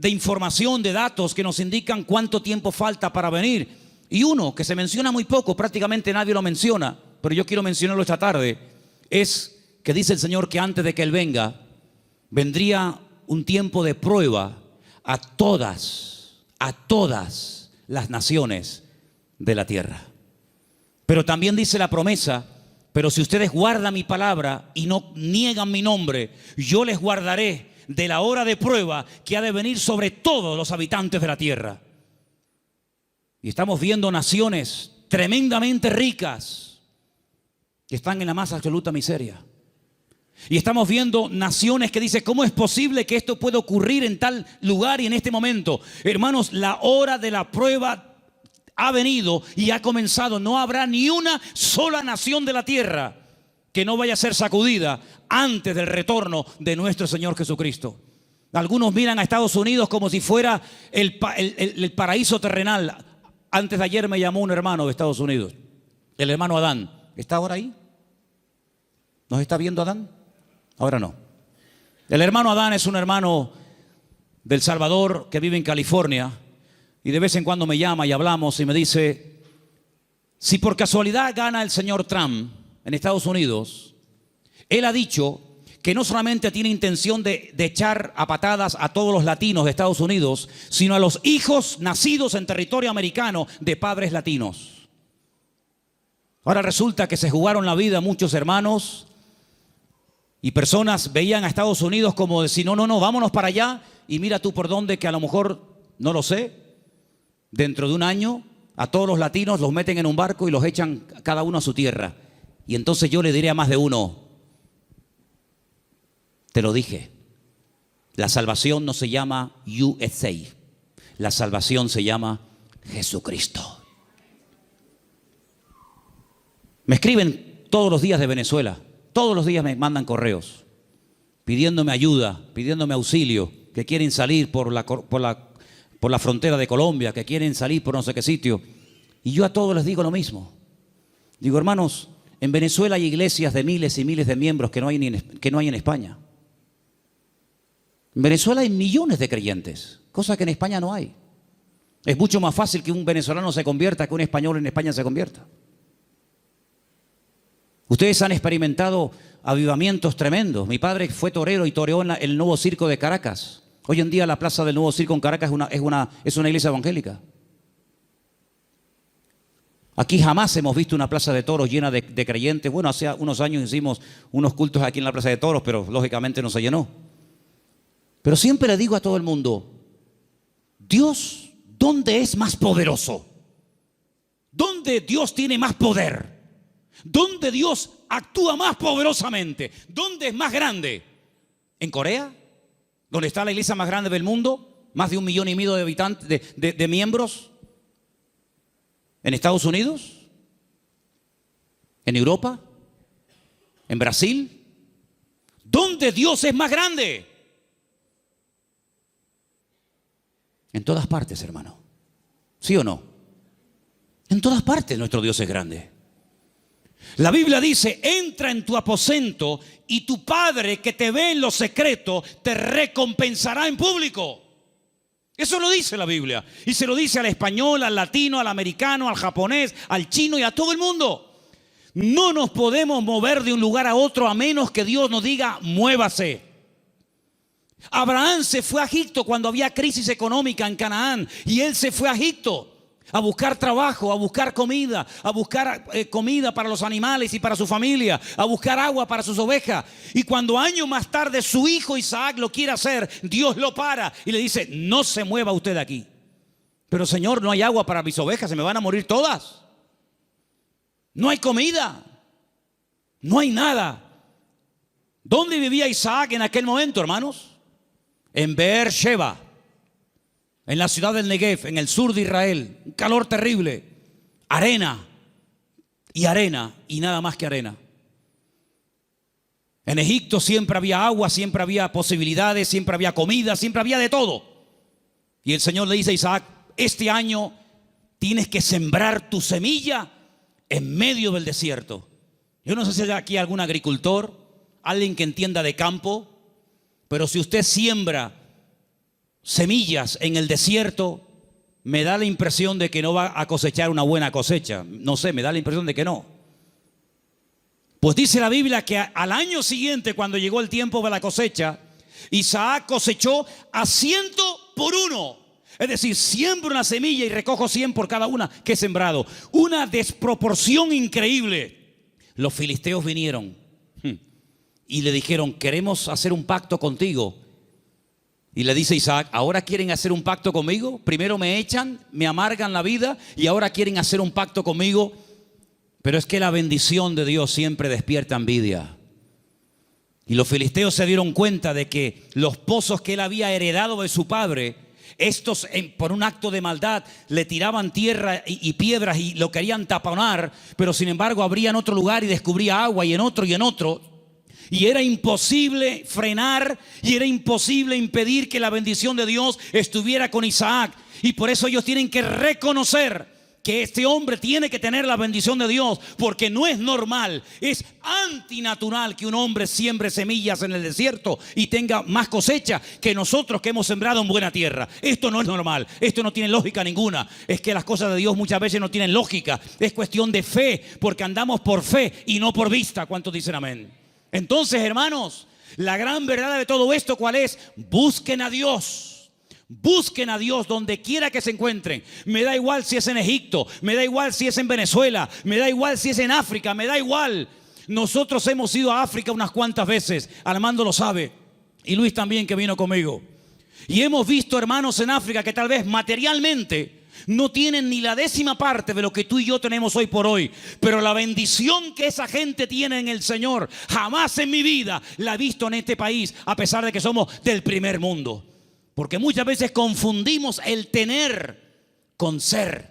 información, de datos que nos indican cuánto tiempo falta para venir. Y uno que se menciona muy poco, prácticamente nadie lo menciona, pero yo quiero mencionarlo esta tarde, es que dice el Señor que antes de que Él venga, vendría un tiempo de prueba a todas las naciones de la tierra. Pero también dice la promesa, pero si ustedes guardan mi palabra y no niegan mi nombre, yo les guardaré de la hora de prueba que ha de venir sobre todos los habitantes de la tierra. Y estamos viendo naciones tremendamente ricas que están en la más absoluta miseria. Y estamos viendo naciones que dicen, ¿cómo es posible que esto pueda ocurrir en tal lugar y en este momento? Hermanos, la hora de la prueba ha venido y ha comenzado. No habrá ni una sola nación de la tierra que no vaya a ser sacudida antes del retorno de nuestro Señor Jesucristo. Algunos miran a Estados Unidos como si fuera el paraíso terrenal. Antes de ayer me llamó un hermano de Estados Unidos, el hermano Adán. ¿Está ahora ahí? ¿Nos está viendo Adán? Ahora no. El hermano Adán es un hermano del Salvador que vive en California. Y de vez en cuando me llama y hablamos y me dice, si por casualidad gana el señor Trump en Estados Unidos, él ha dicho que no solamente tiene intención de echar a patadas a todos los latinos de Estados Unidos, sino a los hijos nacidos en territorio americano de padres latinos. Ahora resulta que se jugaron la vida muchos hermanos y personas veían a Estados Unidos como decir, no, vámonos para allá y mira tú por dónde, que a lo mejor, no lo sé, dentro de un año a todos los latinos los meten en un barco y los echan cada uno a su tierra. Y entonces yo le diré a más de uno, te lo dije, la salvación no se llama USA, la salvación se llama Jesucristo. Me escriben todos los días de Venezuela, todos los días me mandan correos pidiéndome ayuda, pidiéndome auxilio, que quieren salir por la frontera de Colombia, que quieren salir por no sé qué sitio. Y yo a todos les digo lo mismo. Digo, hermanos, en Venezuela hay iglesias de miles y miles de miembros que no hay en España. En Venezuela hay millones de creyentes, cosa que en España no hay. Es mucho más fácil que un venezolano se convierta que un español en España se convierta. Ustedes han experimentado avivamientos tremendos. Mi padre fue torero y toreó en el Nuevo Circo de Caracas. Hoy en día la plaza del Nuevo Circo en Caracas es una iglesia evangélica. Aquí jamás hemos visto una plaza de toros llena de creyentes. Bueno, hace unos años hicimos unos cultos aquí en la plaza de toros, pero lógicamente no se llenó. Pero siempre le digo a todo el mundo, Dios, ¿dónde es más poderoso? ¿Dónde Dios tiene más poder? ¿Dónde Dios actúa más poderosamente? ¿Dónde es más grande? ¿En Corea? ¿Dónde está la iglesia más grande del mundo? ¿Más de 1,5 millones de habitantes, de miembros? ¿En Estados Unidos? ¿En Europa? ¿En Brasil? ¿Dónde Dios es más grande? En todas partes, hermano. ¿Sí o no? En todas partes nuestro Dios es grande. La Biblia dice, entra en tu aposento y tu Padre que te ve en lo secreto te recompensará en público. Eso lo dice la Biblia. Y se lo dice al español, al latino, al americano, al japonés, al chino y a todo el mundo. No nos podemos mover de un lugar a otro a menos que Dios nos diga, muévase. Abraham se fue a Egipto cuando había crisis económica en Canaán y él se fue a Egipto a buscar trabajo, a buscar comida, comida para los animales y para su familia, a buscar agua para sus ovejas. Y cuando años más tarde su hijo Isaac lo quiere hacer, Dios lo para y le dice, no se mueva usted de aquí. Pero Señor, no hay agua para mis ovejas, se me van a morir todas. No hay comida, no hay nada. ¿Dónde vivía Isaac en aquel momento, hermanos? En Beer-sheba, en la ciudad del Negev, en el sur de Israel. Un calor terrible, arena y nada más que arena. En Egipto siempre había agua, siempre había posibilidades, siempre había comida, siempre había de todo. Y el Señor le dice a Isaac, este año tienes que sembrar tu semilla en medio del desierto. Yo no sé si hay aquí algún agricultor, alguien que entienda de campo, pero si usted siembra semillas en el desierto, me da la impresión de que no va a cosechar una buena cosecha. No sé, me da la impresión de que no. Pues dice la Biblia que al año siguiente, cuando llegó el tiempo de la cosecha, Isaac cosechó a 100 por 1. Es decir, siembro una semilla y recojo 100 por cada una que he sembrado. Una desproporción increíble. Los filisteos vinieron y le dijeron, queremos hacer un pacto contigo. Y le dice Isaac, ¿ahora quieren hacer un pacto conmigo? Primero me echan, me amargan la vida y ahora quieren hacer un pacto conmigo. Pero es que la bendición de Dios siempre despierta envidia. Y los filisteos se dieron cuenta de que los pozos que él había heredado de su padre, estos por un acto de maldad le tiraban tierra y piedras y lo querían taponar, pero sin embargo abrían otro lugar y descubría agua y en otro y en otro. Y era imposible frenar y era imposible impedir que la bendición de Dios estuviera con Isaac. Y por eso ellos tienen que reconocer que este hombre tiene que tener la bendición de Dios, porque no es normal, es antinatural que un hombre siembre semillas en el desierto y tenga más cosecha que nosotros que hemos sembrado en buena tierra. Esto no es normal, esto no tiene lógica ninguna. Es que las cosas de Dios muchas veces no tienen lógica. Es cuestión de fe, porque andamos por fe y no por vista. ¿Cuántos dicen amén? Entonces, hermanos, la gran verdad de todo esto, ¿cuál es? Busquen a Dios. Busquen a Dios donde quiera que se encuentren. Me da igual si es en Egipto, me da igual si es en Venezuela, me da igual si es en África, me da igual. Nosotros hemos ido a África unas cuantas veces, Armando lo sabe, y Luis también, que vino conmigo. Y hemos visto hermanos en África que tal vez materialmente no tienen ni la 10ª parte de lo que tú y yo tenemos hoy por hoy. Pero la bendición que esa gente tiene en el Señor, jamás en mi vida la he visto en este país, a pesar de que somos del primer mundo. Porque muchas veces confundimos el tener con ser.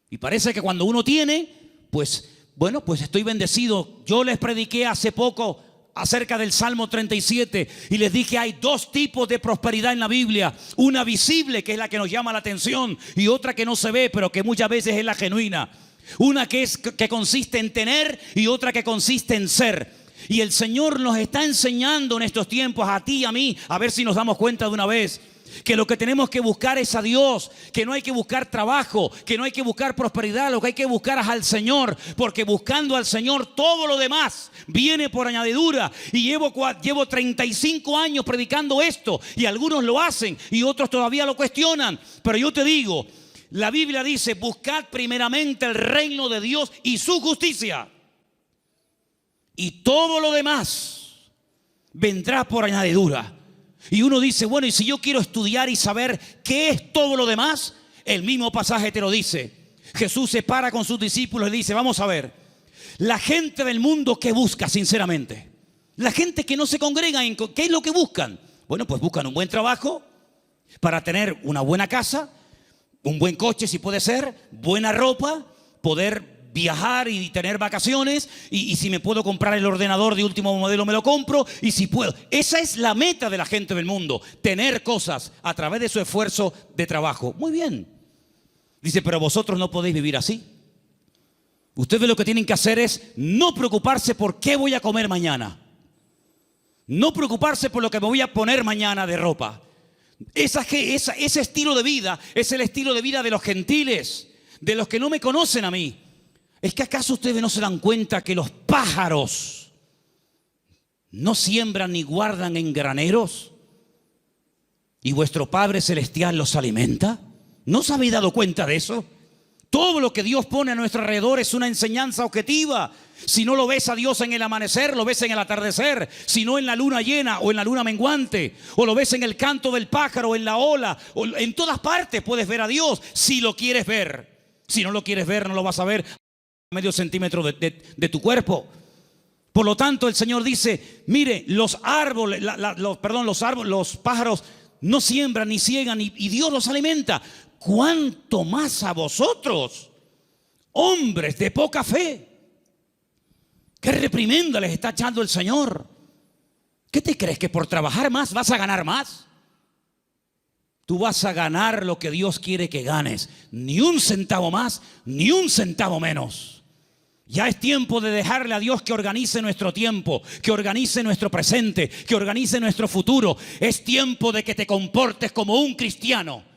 Y parece que cuando uno tiene, pues bueno, pues estoy bendecido. Yo les prediqué hace poco acerca del Salmo 37 y les dije, hay 2 tipos de prosperidad en la Biblia. Una visible, que es la que nos llama la atención, y otra que no se ve, pero que muchas veces es la genuina. Una que consiste en tener y otra que consiste en ser. Y el Señor nos está enseñando en estos tiempos, a ti y a mí, a ver si nos damos cuenta de una vez, que lo que tenemos que buscar es a Dios, que no hay que buscar trabajo, que no hay que buscar prosperidad, lo que hay que buscar es al Señor, porque buscando al Señor todo lo demás viene por añadidura. Y llevo 35 años predicando esto, y algunos lo hacen y otros todavía lo cuestionan, pero yo te digo, la Biblia dice, buscad primeramente el reino de Dios y su justicia, y todo lo demás vendrá por añadidura. Y uno dice, bueno, y si yo quiero estudiar y saber qué es todo lo demás, el mismo pasaje te lo dice. Jesús se para con sus discípulos y dice, vamos a ver, la gente del mundo, ¿qué busca sinceramente? La gente que no se congrega, ¿qué es lo que buscan? Bueno, pues buscan un buen trabajo para tener una buena casa, un buen coche si puede ser, buena ropa, poder viajar y tener vacaciones, y si me puedo comprar el ordenador de último modelo me lo compro, y si puedo. Esa es la meta de la gente del mundo, tener cosas a través de su esfuerzo de trabajo. Muy bien. Dice, pero vosotros no podéis vivir así. Ustedes lo que tienen que hacer es no preocuparse por qué voy a comer mañana. No preocuparse por lo que me voy a poner mañana de ropa. Ese estilo de vida es el estilo de vida de los gentiles, de los que no me conocen a mí. ¿Es que acaso ustedes no se dan cuenta que los pájaros no siembran ni guardan en graneros? ¿Y vuestro Padre Celestial los alimenta? ¿No os habéis dado cuenta de eso? Todo lo que Dios pone a nuestro alrededor es una enseñanza objetiva. Si no lo ves a Dios en el amanecer, lo ves en el atardecer. Si no en la luna llena o en la luna menguante. O lo ves en el canto del pájaro, en la ola. O en todas partes puedes ver a Dios si lo quieres ver. Si no lo quieres ver, no lo vas a ver a medio centímetro de tu cuerpo. Por lo tanto, el Señor dice, mire, los árboles, los pájaros no siembran ni ciegan y Dios los alimenta. ¿Cuánto más a vosotros, hombres de poca fe? ¿Qué reprimenda les está echando el Señor? ¿Qué te crees, que por trabajar más vas a ganar más? Tú vas a ganar lo que Dios quiere que ganes. Ni un centavo más, ni un centavo menos. Ya es tiempo de dejarle a Dios que organice nuestro tiempo, que organice nuestro presente, que organice nuestro futuro. Es tiempo de que te comportes como un cristiano.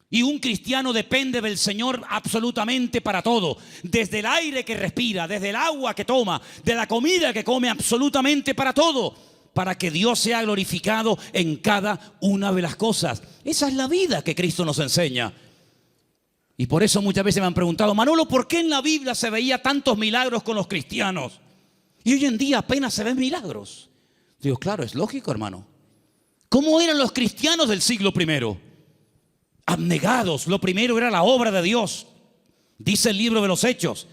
Y un cristiano depende del Señor absolutamente para todo. Desde el aire que respira, desde el agua que toma, de la comida que come, absolutamente para todo. Para que Dios sea glorificado en cada una de las cosas. Esa es la vida que Cristo nos enseña. Y por eso muchas veces me han preguntado, Manolo, ¿por qué en la Biblia se veía tantos milagros con los cristianos? Y hoy en día apenas se ven milagros. Digo, claro, es lógico, hermano. ¿Cómo eran los cristianos del siglo I? Abnegados. Lo primero era la obra de Dios. Dice el libro de los Hechos.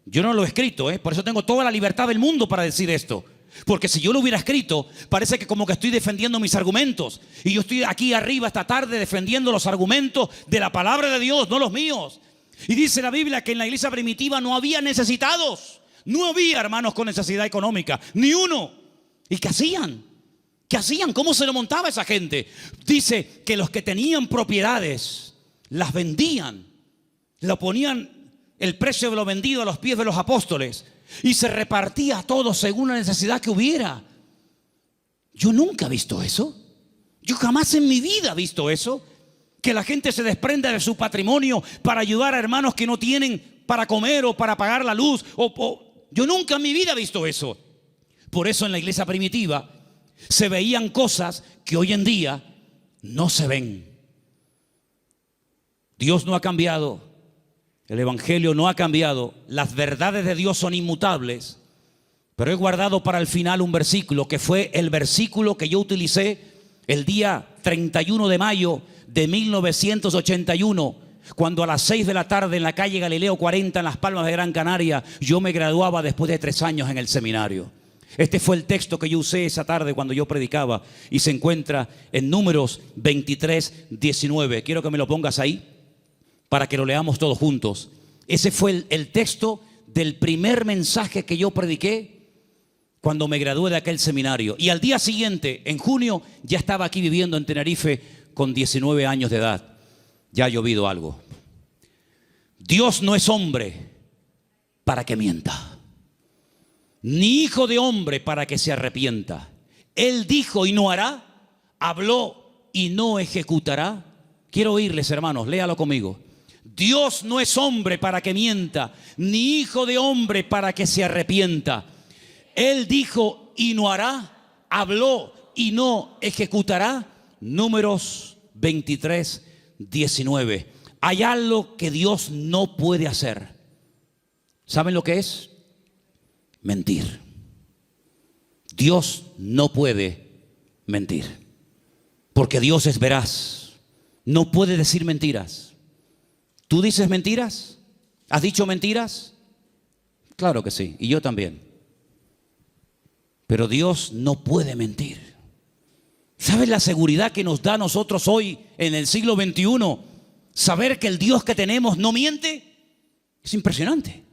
Yo no lo he escrito, por eso tengo toda la libertad del mundo para decir esto. Porque si yo lo hubiera escrito, parece que como que estoy defendiendo mis argumentos. Y yo estoy aquí arriba esta tarde defendiendo los argumentos de la palabra de Dios, no los míos. Y dice la Biblia que en la iglesia primitiva no había necesitados. No había hermanos con necesidad económica, ni uno. ¿Y qué hacían? ¿Qué hacían? ¿Cómo se lo montaba esa gente? Dice que los que tenían propiedades las vendían. Lo ponían el precio de lo vendido a los pies de los apóstoles. Y se repartía a todos según la necesidad que hubiera. Yo nunca he visto eso. Yo jamás en mi vida he visto eso. Que la gente se desprenda de su patrimonio para ayudar a hermanos que no tienen para comer o para pagar la luz. Yo nunca en mi vida he visto eso. Por eso en la iglesia primitiva se veían cosas que hoy en día no se ven. Dios no ha cambiado. El evangelio no ha cambiado. Las verdades de Dios son inmutables. Pero he guardado para el final un versículo que fue el versículo que yo utilicé el día 31 de mayo de 1981, cuando a las 6 de la tarde en la calle Galileo 40 en Las Palmas de Gran Canaria yo me graduaba después de 3 años en el seminario. Este fue el texto que yo usé esa tarde cuando yo predicaba y se encuentra en Números 23, 19. Quiero que me lo pongas ahí para que lo leamos todos juntos. Ese fue el texto del primer mensaje que yo prediqué cuando me gradué de aquel seminario. Y al día siguiente, en junio, ya estaba aquí viviendo en Tenerife con 19 años de edad. Ya ha llovido algo. Dios no es hombre para que mienta, ni hijo de hombre para que se arrepienta. Él dijo y no hará, habló y no ejecutará. Quiero oírles, hermanos, léalo conmigo. Dios no es hombre para que mienta, ni hijo de hombre para que se arrepienta. Él dijo y no hará, habló y no ejecutará. Números 23, 19. Hay algo que Dios no puede hacer. ¿Saben lo que es? Mentir. Dios no puede mentir, porque Dios es veraz. No puede decir mentiras. ¿Tú dices mentiras? ¿Has dicho mentiras? Claro que sí, y yo también. Pero Dios no puede mentir. ¿Sabes la seguridad que nos da a nosotros hoy en el siglo XXI? Saber que el Dios que tenemos no miente. Es impresionante.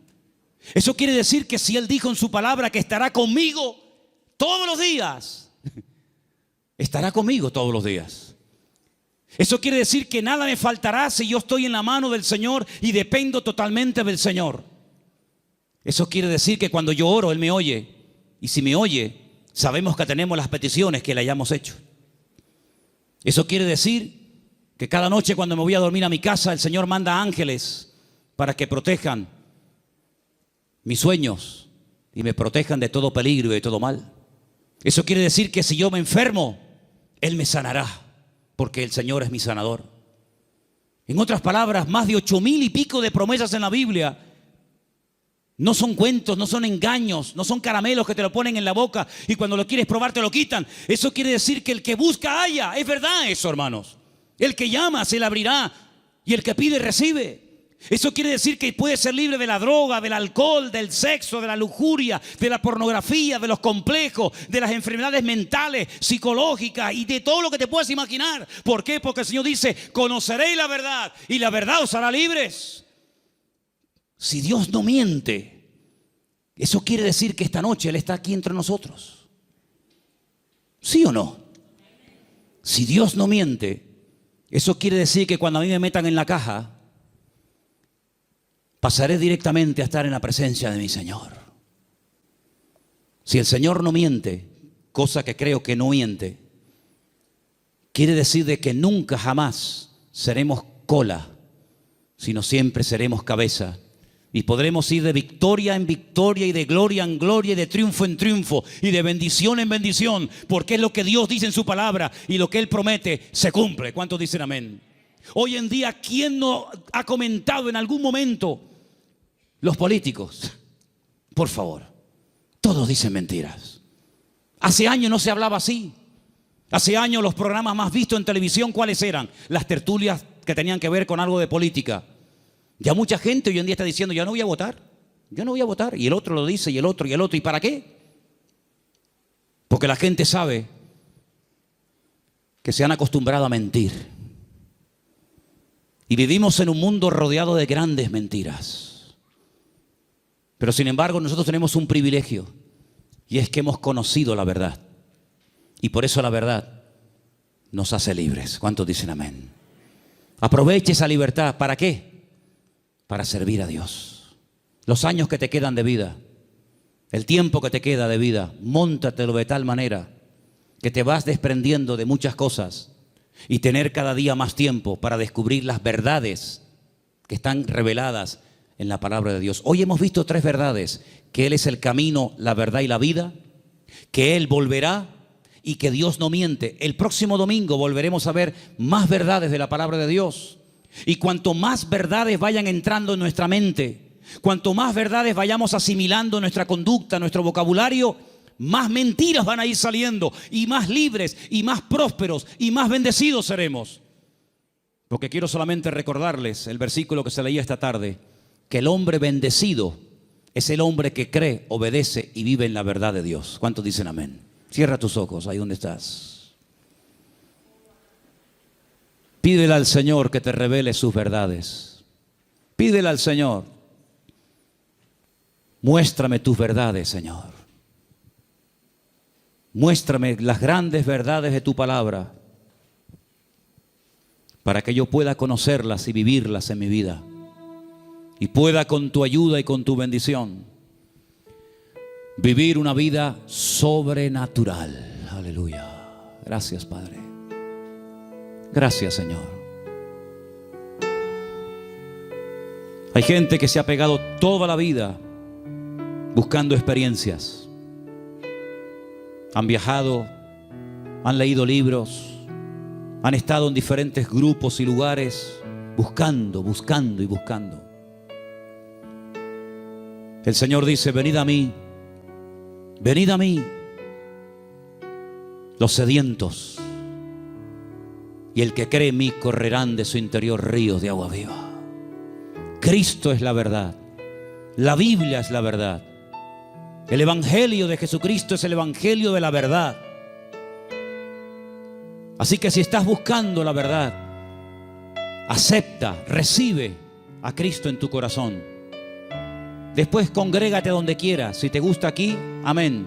Eso quiere decir que si Él dijo en su palabra que estará conmigo todos los días, estará conmigo todos los días. Eso quiere decir que nada me faltará si yo estoy en la mano del Señor y dependo totalmente del Señor. Eso quiere decir que cuando yo oro, Él me oye. Y si me oye, sabemos que tenemos las peticiones que le hayamos hecho. Eso quiere decir que cada noche cuando me voy a dormir a mi casa, el Señor manda ángeles para que protejan mis sueños y me protejan de todo peligro y de todo mal. Eso quiere decir que si yo me enfermo, Él me sanará, porque el Señor es mi sanador. En otras palabras, más de 8,000 y pico de promesas en la Biblia no son cuentos, no son engaños, no son caramelos que te lo ponen en la boca y cuando lo quieres probar te lo quitan. Eso quiere decir que el que busca halla. Es verdad eso, hermanos. El que llama se le abrirá y el que pide recibe. Eso quiere decir que puedes ser libre de la droga, del alcohol, del sexo, de la lujuria, de la pornografía, de los complejos, de las enfermedades mentales, psicológicas y de todo lo que te puedas imaginar. ¿Por qué? Porque el Señor dice, conoceréis la verdad y la verdad os hará libres. Si Dios no miente, eso quiere decir que esta noche Él está aquí entre nosotros. ¿Sí o no? Si Dios no miente, eso quiere decir que cuando a mí me metan en la caja, pasaré directamente a estar en la presencia de mi Señor. Si el Señor no miente, cosa que creo que no miente, quiere decir de que nunca jamás seremos cola, sino siempre seremos cabeza. Y podremos ir de victoria en victoria y de gloria en gloria y de triunfo en triunfo y de bendición en bendición, porque es lo que Dios dice en su palabra y lo que Él promete se cumple. ¿Cuántos dicen amén? Hoy en día, ¿quién no ha comentado en algún momento? Los políticos, por favor, todos dicen mentiras. Hace años no se hablaba así. Hace años los programas más vistos en televisión, ¿cuáles eran? Las tertulias que tenían que ver con algo de política. Ya mucha gente hoy en día está diciendo, yo no voy a votar, yo no voy a votar. Y el otro lo dice, y el otro, y el otro. ¿Y para qué? Porque la gente sabe que se han acostumbrado a mentir. Y vivimos en un mundo rodeado de grandes mentiras. Pero sin embargo nosotros tenemos un privilegio, y es que hemos conocido la verdad. Y por eso la verdad nos hace libres. ¿Cuántos dicen amén? Aproveche esa libertad. ¿Para qué? Para servir a Dios. Los años que te quedan de vida, el tiempo que te queda de vida, móntatelo de tal manera que te vas desprendiendo de muchas cosas y tener cada día más tiempo para descubrir las verdades que están reveladas en la palabra de Dios. Hoy hemos visto 3 verdades: que Él es el camino, la verdad y la vida, que Él volverá y que Dios no miente. El próximo domingo volveremos a ver más verdades de la palabra de Dios. Y cuanto más verdades vayan entrando en nuestra mente, cuanto más verdades vayamos asimilando en nuestra conducta, nuestro vocabulario, más mentiras van a ir saliendo y más libres y más prósperos y más bendecidos seremos. Porque quiero solamente recordarles el versículo que se leía esta tarde, que el hombre bendecido es el hombre que cree, obedece y vive en la verdad de Dios. ¿Cuántos dicen amén? Cierra tus ojos ahí donde estás. Pídele al Señor que te revele sus verdades. Pídele al Señor. Muéstrame tus verdades, Señor. Muéstrame las grandes verdades de tu palabra para que yo pueda conocerlas y vivirlas en mi vida. Y pueda con tu ayuda y con tu bendición vivir una vida sobrenatural. Aleluya. Gracias, Padre. Gracias, Señor. Hay gente que se ha pegado toda la vida buscando experiencias. Han viajado, han leído libros, han estado en diferentes grupos y lugares buscando, buscando y buscando. El Señor dice: venid a mí, los sedientos, y el que cree en mí correrán de su interior ríos de agua viva. Cristo es la verdad. La Biblia es la verdad. El Evangelio de Jesucristo es el Evangelio de la verdad. Así que si estás buscando la verdad, acepta, recibe a Cristo en tu corazón Después congrégate donde quieras. Si te gusta aquí, amén.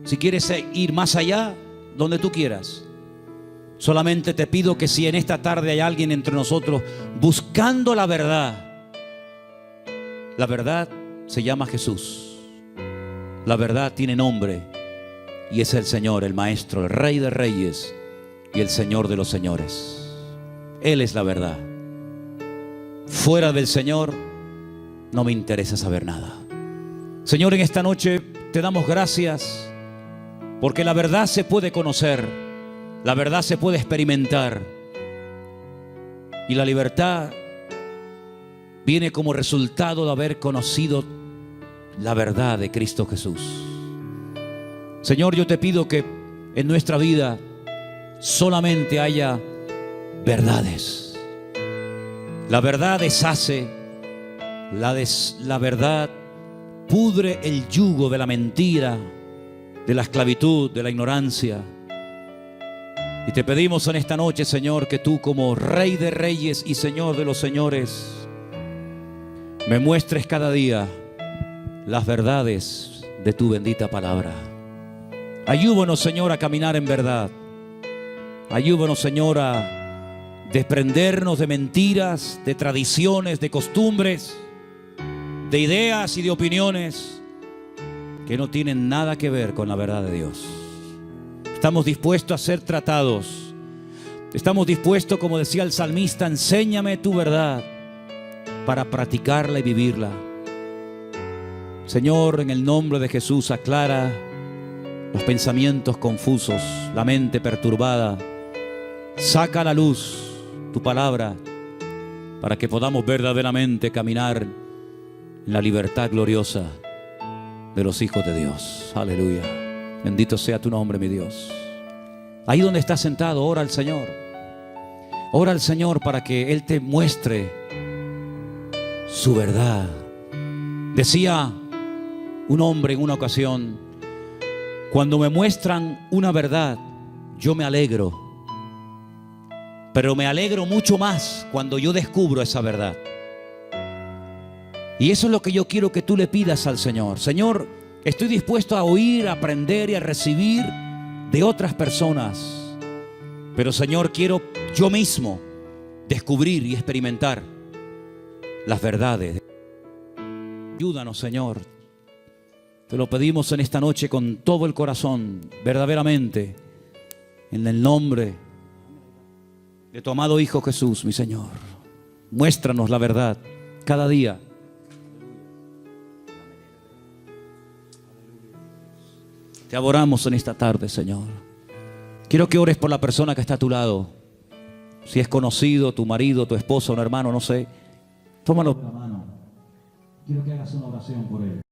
Si quieres ir más allá, donde tú quieras. Solamente te pido que si en esta tarde hay alguien entre nosotros buscando la verdad se llama Jesús. La verdad tiene nombre y es el Señor, el Maestro, el Rey de Reyes y el Señor de los Señores. Él es la verdad. Fuera del Señor no me interesa saber nada. Señor, en esta noche te damos gracias porque la verdad se puede conocer, la verdad se puede experimentar y la libertad viene como resultado de haber conocido la verdad de Cristo Jesús. Señor, yo te pido que en nuestra vida solamente haya verdades. La verdad deshace, la verdad pudre el yugo de la mentira, de la esclavitud, de la ignorancia. Y te pedimos en esta noche, Señor, que tú como Rey de Reyes y Señor de los Señores me muestres cada día las verdades de tu bendita palabra. Ayúdanos, Señor, a caminar en verdad. Ayúdanos, Señor, a desprendernos de mentiras, de tradiciones, de costumbres, de ideas y de opiniones que no tienen nada que ver con la verdad de Dios. Estamos dispuestos a ser tratados. Estamos dispuestos, como decía el salmista, enséñame tu verdad para practicarla y vivirla. Señor, en el nombre de Jesús, aclara los pensamientos confusos, la mente perturbada. Saca a la luz tu palabra para que podamos verdaderamente caminar en la libertad gloriosa de los hijos de Dios. Aleluya. Bendito sea tu nombre, mi Dios. Ahí donde estás sentado, ora al Señor. Ora al Señor para que Él te muestre su verdad. Decía un hombre en una ocasión: cuando me muestran una verdad, yo me alegro, pero me alegro mucho más cuando yo descubro esa verdad. Y eso es lo que yo quiero que tú le pidas al Señor. Señor, estoy dispuesto a oír, a aprender y a recibir de otras personas, pero Señor, quiero yo mismo descubrir y experimentar las verdades. Ayúdanos, Señor. Te lo pedimos en esta noche con todo el corazón, verdaderamente, en el nombre de tu amado Hijo Jesús, mi Señor. Muéstranos la verdad cada día. Te adoramos en esta tarde, Señor. Quiero que ores por la persona que está a tu lado. Si es conocido, tu marido, tu esposa, un hermano, no sé. Tómalo por la mano. Quiero que hagas una oración por él.